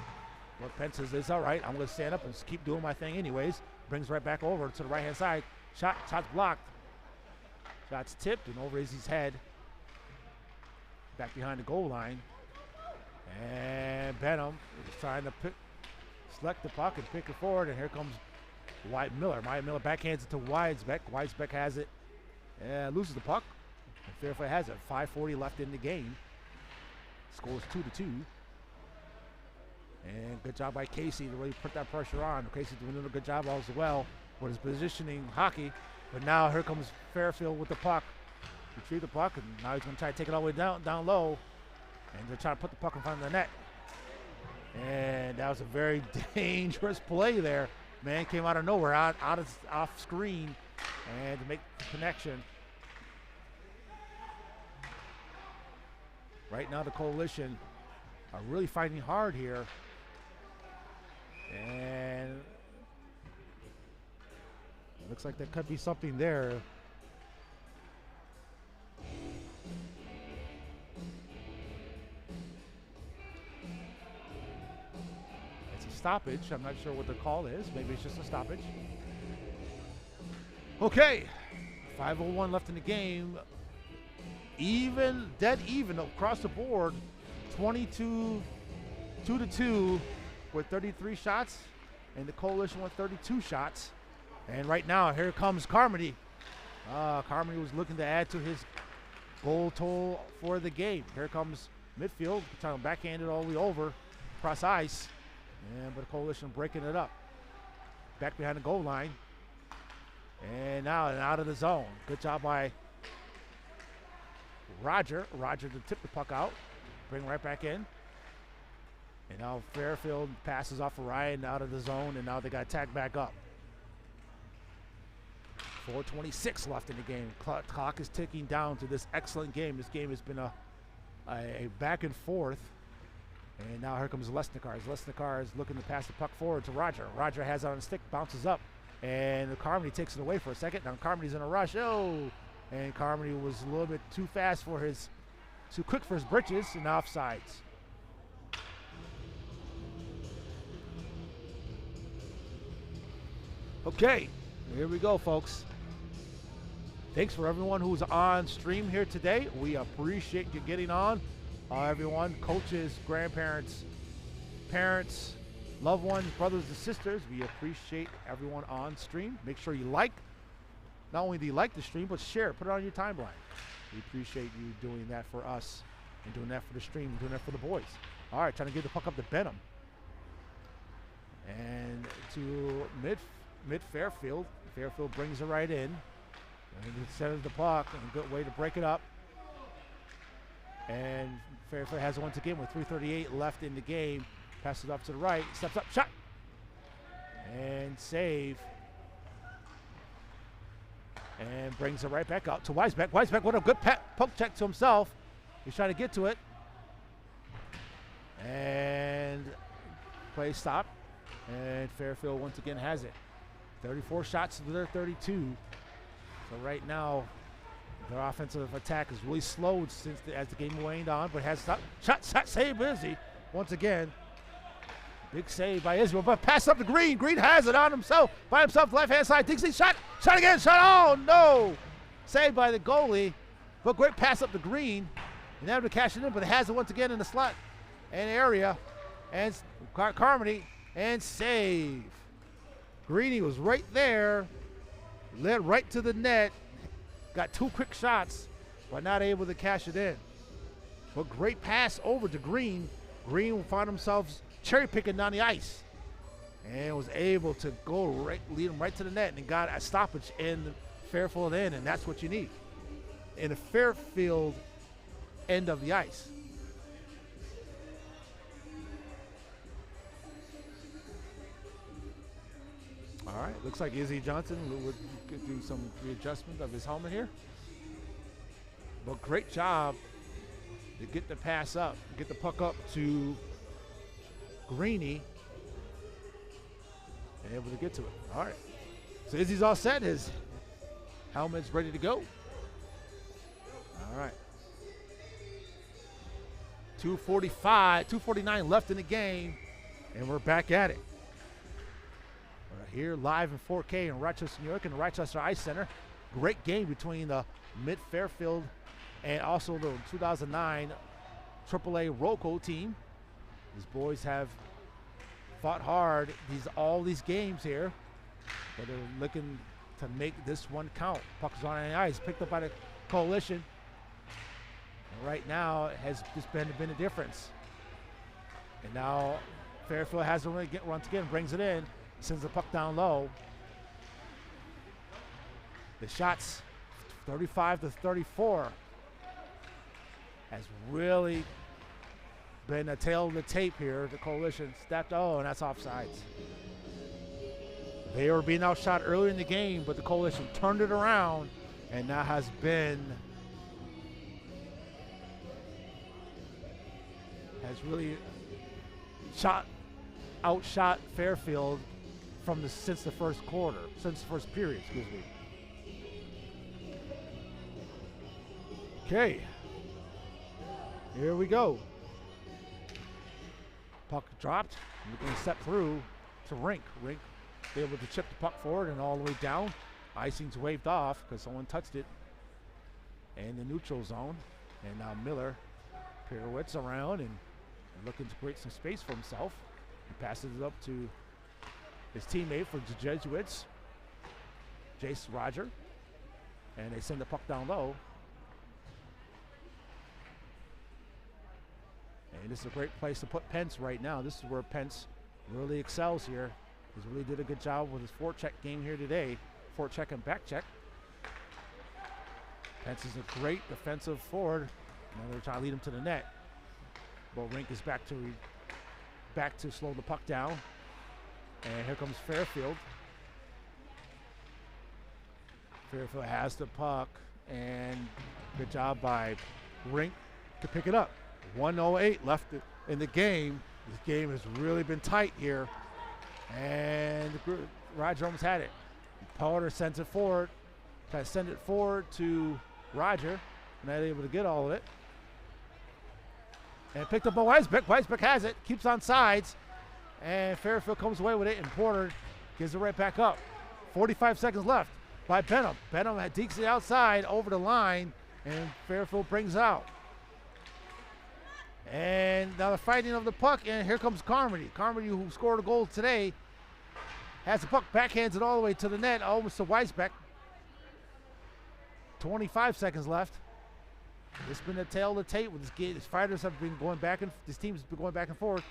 But Pence says, it's all right. I'm going to stand up and just keep doing my thing anyways. Brings right back over to the right-hand side. Shot's blocked. Shot's tipped and over Izzy's head. Back behind the goal line. And Benham is trying to select the puck and pick it forward. And here comes Wyatt Miller. Wyatt Miller backhands it to Weisbeck. Weisbeck has it and loses the puck. And Fairfield has it. 5:40 left in the game. Scores 2-2. And good job by Casey to really put that pressure on. Casey doing a good job as well with his positioning hockey. But now here comes Fairfield with the puck. Retrieve the puck, and now he's going to try to take it all the way down low. And they're trying to put the puck in front of the net. And that was a very dangerous play there. Man came out of nowhere, off screen, and to make the connection. Right now the Coalition are really fighting hard here. And it looks like there could be something there. It's a stoppage. I'm not sure what the call is. Maybe it's just a stoppage. Okay, 5:01 left in the game. Dead even across the board. 2-2 with 33 shots, and the Coalition with 32 shots. And right now, here comes Carmody. Carmody was looking to add to his goal total for the game. Here comes midfield, trying to backhand it all the way over, across ice, but the Coalition breaking it up. Back behind the goal line, and now out of the zone. Good job by Roger. Roger to tip the puck out, bring right back in. And now Fairfield passes off of Ryan out of the zone, and now they got tagged back up. 4:26 left in the game. Clock is ticking down to this excellent game. This game has been a back and forth. And now here comes Lesnikar. Lesnikar is looking to pass the puck forward to Roger. Roger has it on the stick, bounces up, and Carmody takes it away for a second. Now Carmody's in a rush. Oh! And Carmody was a little bit too quick for his britches, and offsides. Okay, here we go, folks. Thanks for everyone who's on stream here today. We appreciate you getting on. Everyone, coaches, grandparents, parents, loved ones, brothers and sisters, we appreciate everyone on stream. Make sure you not only do you like the stream, but share, put it on your timeline. We appreciate you doing that for us and doing that for the stream and doing that for the boys. All right, trying to get the puck up to Benham. And to mid Fairfield. Fairfield brings it right in. And he centers the puck, and a good way to break it up. And Fairfield has it once again with 3:38 left in the game. Passes it up to the right, steps up, shot. And save. And brings it right back out to Weisbeck. Weisbeck with a good poke check to himself. He's trying to get to it. And play stopped. And Fairfield once again has it. 34 shots to their 32. So right now, their offensive attack is really slowed as the game waned on, but has shot save Izzy. Once again, big save by Israel, but pass up to Green. Green has it on himself, by himself, left-hand side. Dixie shot again, oh no! Saved by the goalie, but great pass up to Green. And able to cash it in, but it has it once again in the slot and area. And Carmody, and save. Greeny was right there, led right to the net, got 2 quick shots, but not able to cash it in. But great pass over to Green. Green found himself cherry picking down the ice and was able to go right, lead him right to the net, and got a stoppage in the Fairfield end, and that's what you need in the Fairfield end of the ice. All right, looks like Izzy Johnson would do some readjustment of his helmet here. But great job to get the pass up, get the puck up to Greeny, and able to get to it. All right, so Izzy's all set. His helmet's ready to go. All right. 2:49 left in the game, and we're back at it. We're here live in 4K in Rochester, New York, in the Rochester Ice Center. Great game between the Mid-Fairfield and also the 2009 AAA Roco team. These boys have fought hard all these games here, but they're looking to make this one count. Puck is on the ice, picked up by the Coalition. And right now, it has just been a difference. And now Fairfield has to run once again, brings it in, sends the puck down low. The shots, 35-34, has really been a tail of the tape here. The Coalition stepped, and that's offsides. They were being outshot earlier in the game, but the Coalition turned it around, and now has really outshot Fairfield since the first period, excuse me. Okay, here we go. Puck dropped. We're going to step through to Rink. Rink able to chip the puck forward and all the way down. Icing's waved off because someone touched it in the neutral zone. And now Miller pirouettes around and looking to create some space for himself. He passes it up to his teammate for the Jesuits, Jace Roger. And they send the puck down low. And this is a great place to put Pence right now. This is where Pence really excels here. He's really did a good job with his forecheck game here today. Forecheck and back check. Pence is a great defensive forward. Now they're trying to lead him to the net. But Rink is back to slow the puck down. And here comes Fairfield. Fairfield has the puck, and good job by Rink to pick it up. 1:08 left in the game. This game has really been tight here. And Roger almost had it. Powder sends it forward. Try to send it forward to Roger. Not able to get all of it. And picked up by Weisbeck. Weisbeck has it. Keeps on sides. And Fairfield comes away with it. And Porter gives it right back up. 45 seconds left by Benham. Benham dekes it outside over the line. And Fairfield brings it out. And now the fighting of the puck, and here comes Carmody. Carmody, who scored a goal today, has the puck, backhands it all the way to the net, almost to Weisbeck. 25 seconds left. It's been a tail of the tape with this game. His fighters have been going back and this team's been going back and forth,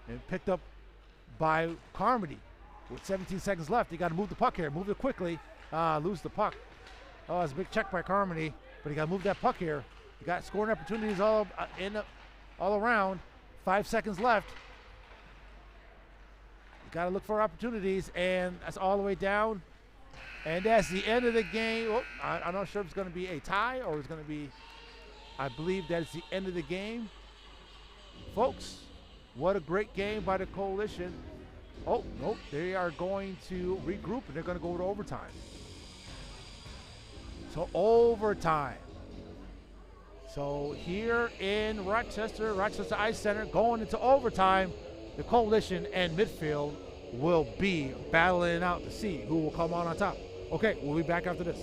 and picked up by Carmody with 17 seconds left. You got to move the puck here, move it quickly. Lose the puck. Oh, it's a big check by Carmody, but you got to move that puck here. You got scoring opportunities all around. 5 seconds left. You got to look for opportunities, and that's all the way down. And that's the end of the game. Oh, I'm not sure if it's going to be a tie or it's going to be, I believe that it's the end of the game. Folks, what a great game by the Coalition. Oh, nope. They are going to regroup and they're going to go to overtime. So overtime. So here in Rochester Ice Center, going into overtime, the Coalition and midfield will be battling out to see who will come on top. Okay, we'll be back after this.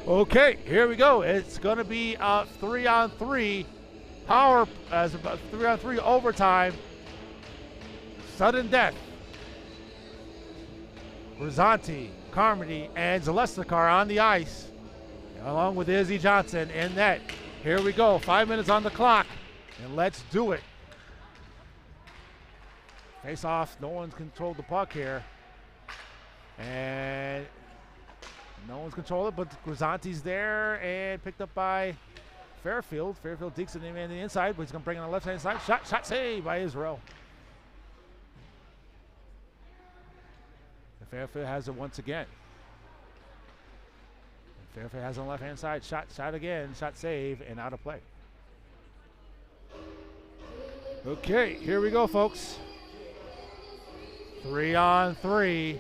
Okay, here we go. It's going to be 3-on-3 power as about 3-on-3 overtime. Sudden death. Grisanti, Carmody, and Zalesnikar on the ice, along with Izzy Johnson in net. Here we go. 5 minutes on the clock, and let's do it. Face off. No one's controlled the puck here, and no one's controlled it, but Grisanti's there and picked up by Fairfield. Fairfield digs it in the inside, but he's going to bring it on the left-hand side. Shot saved by Israel. And Fairfield has it once again. And Fairfield has it on the left-hand side. Shot again. Shot save and out of play. Okay, here we go, folks. 3-on-3.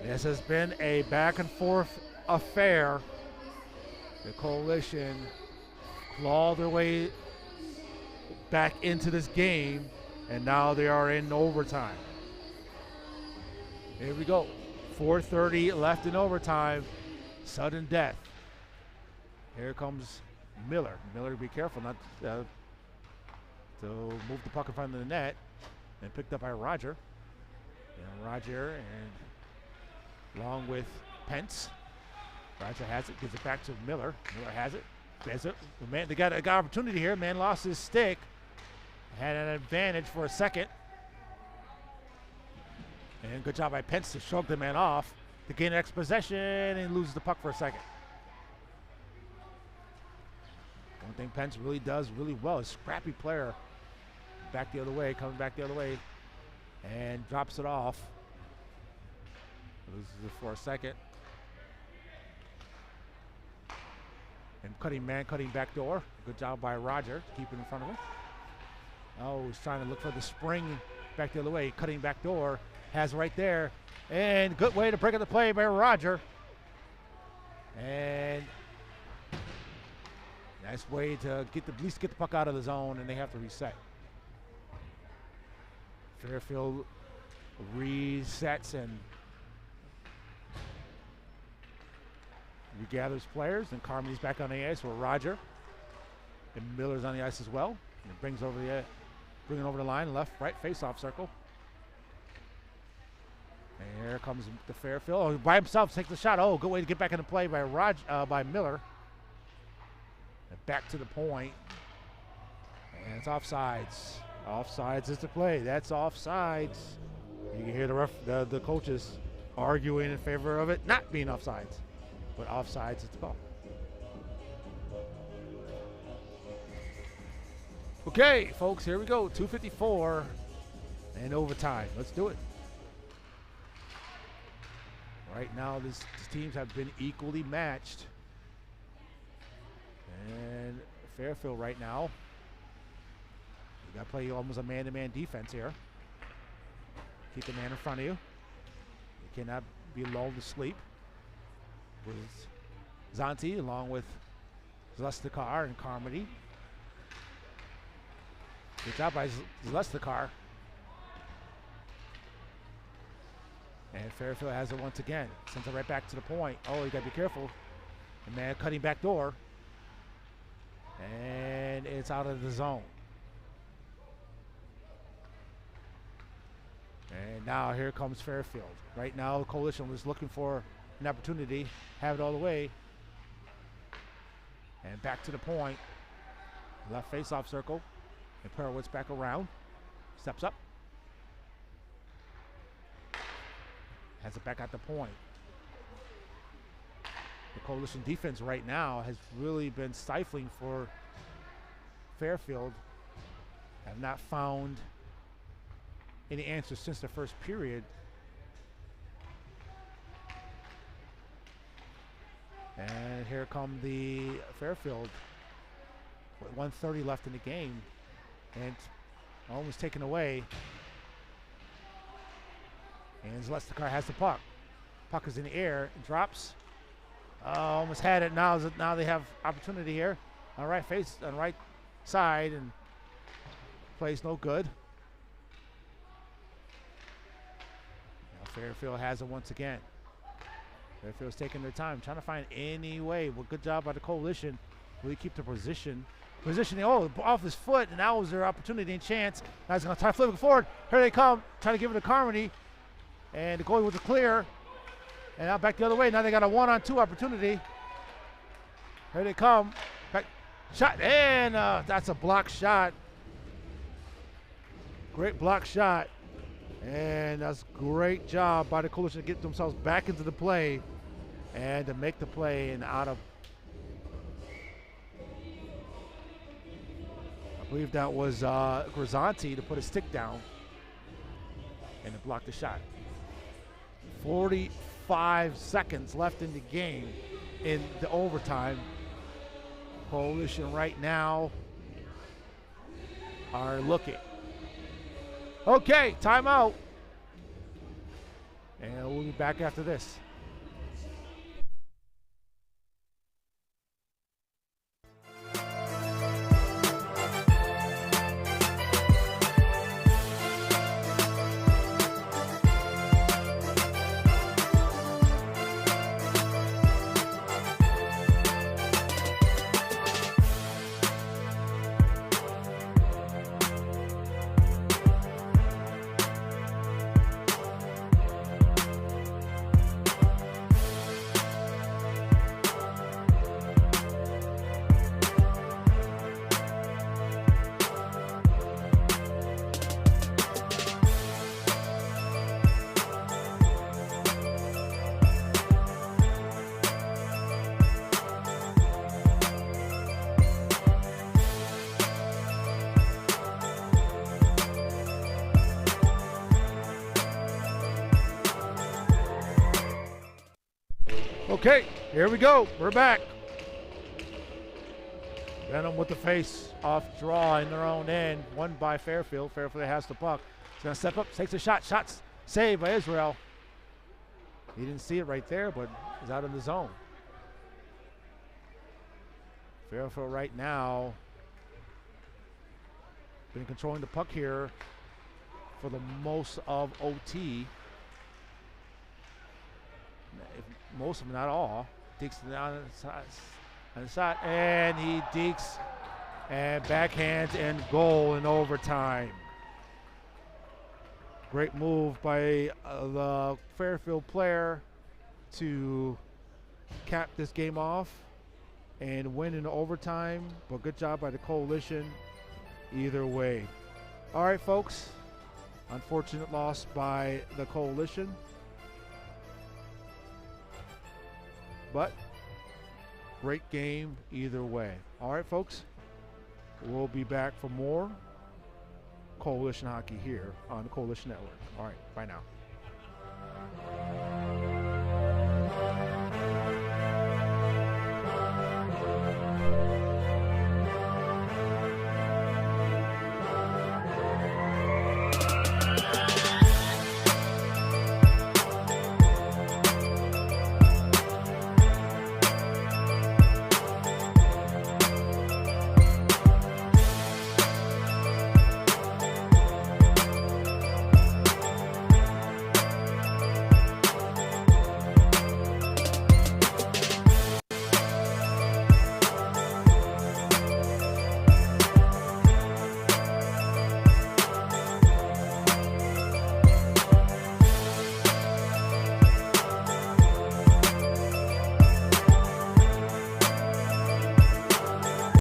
This has been a back and forth affair. The Coalition clawed their way back into this game, and now they are in overtime. Here we go. 4:30 left in overtime. Sudden death. Here comes Miller. Miller, be careful not to move the puck in front of the net. And picked up by Roger. And Roger and along with Pence. Roger has it, gives it back to Miller. Miller has it. There's it. Man, they got an opportunity here. Man lost his stick. Had an advantage for a second. And good job by Pence to shrug the man off to gain next possession and loses the puck for a second. One thing Pence really does really well is scrappy player. Back the other way, coming back the other way, and drops it off. Loses it for a second. And cutting back door. Good job by Roger to keep it in front of him. Oh, he's trying to look for the spring back the other way. Cutting back door. Has right there. And good way to break up the play by Roger. And nice way to at least get the puck out of the zone, and they have to reset. Fairfield resets and regathers players, and Carmody's back on the ice with Roger, and Miller's on the ice as well. And brings over the line, left, right, face-off circle. And here comes the Fairfield. Oh, by himself takes the shot. Oh, good way to get back into play by Miller. And back to the point, and it's offsides. Offsides is the play. That's offsides. You can hear the coaches arguing in favor of it not being offsides. But offsides is the call. Okay, folks, here we go. 2:54 and overtime. Let's do it. Right now, these teams have been equally matched. And Fairfield right now You got to play almost a man-to-man defense here. Keep the man in front of you. You cannot be lulled to sleep. With Zanti along with Zlestakar and Carmody. Good job by Zlestakar. And Fairfield has it once again. Sends it right back to the point. Oh, you got to be careful. The man cutting back door. And it's out of the zone. And now here comes Fairfield. Right now, the Coalition was looking for an opportunity, have it all the way. And back to the point. Left face-off circle. And Perowitz back around. Steps up. Has it back at the point. The Coalition defense right now has really been stifling for Fairfield. Have not found any answers since the first period. And here come the Fairfield with 1:30 left in the game. And almost taken away. And Zlestakar has the puck. Puck is in the air, it drops. Almost had it. Now they have opportunity here. On right face, on right side, and plays no good. Now Fairfield has it once again. Fairfield's taking their time, trying to find any way. Well, good job by the Coalition. Really keep the positioning. Oh, off his foot, and that was their opportunity and chance. Now he's going to try flipping forward. Here they come, trying to give it to Carmody. And the goalie with the clear. And now back the other way. Now they got a 1-on-2 opportunity. Here they come. Back shot, and that's a block shot. Great block shot. And that's a great job by the Coalition to get themselves back into the play and to make the play and out of. I believe that was Grzanti to put a stick down and to block the shot. 45 seconds left in the game in the overtime. Coalition right now are looking. Okay, timeout. And we'll be back after this. Okay, here we go. We're back. Venom with the face-off draw in their own end. Won by Fairfield. Fairfield has the puck. He's going to step up, takes a shot. Shots saved by Israel. He didn't see it right there, but he's out in the zone. Fairfield right now been controlling the puck here for the most of OT. Most of them, not all. Dekes down on the side, and he dekes and backhands and goal in overtime. Great move by the Fairfield player to cap this game off and win in overtime, but good job by the Coalition either way. All right, folks, unfortunate loss by the Coalition. But great game either way. All right, folks, we'll be back for more Coalition hockey here on the Coalition Network. All right, bye now.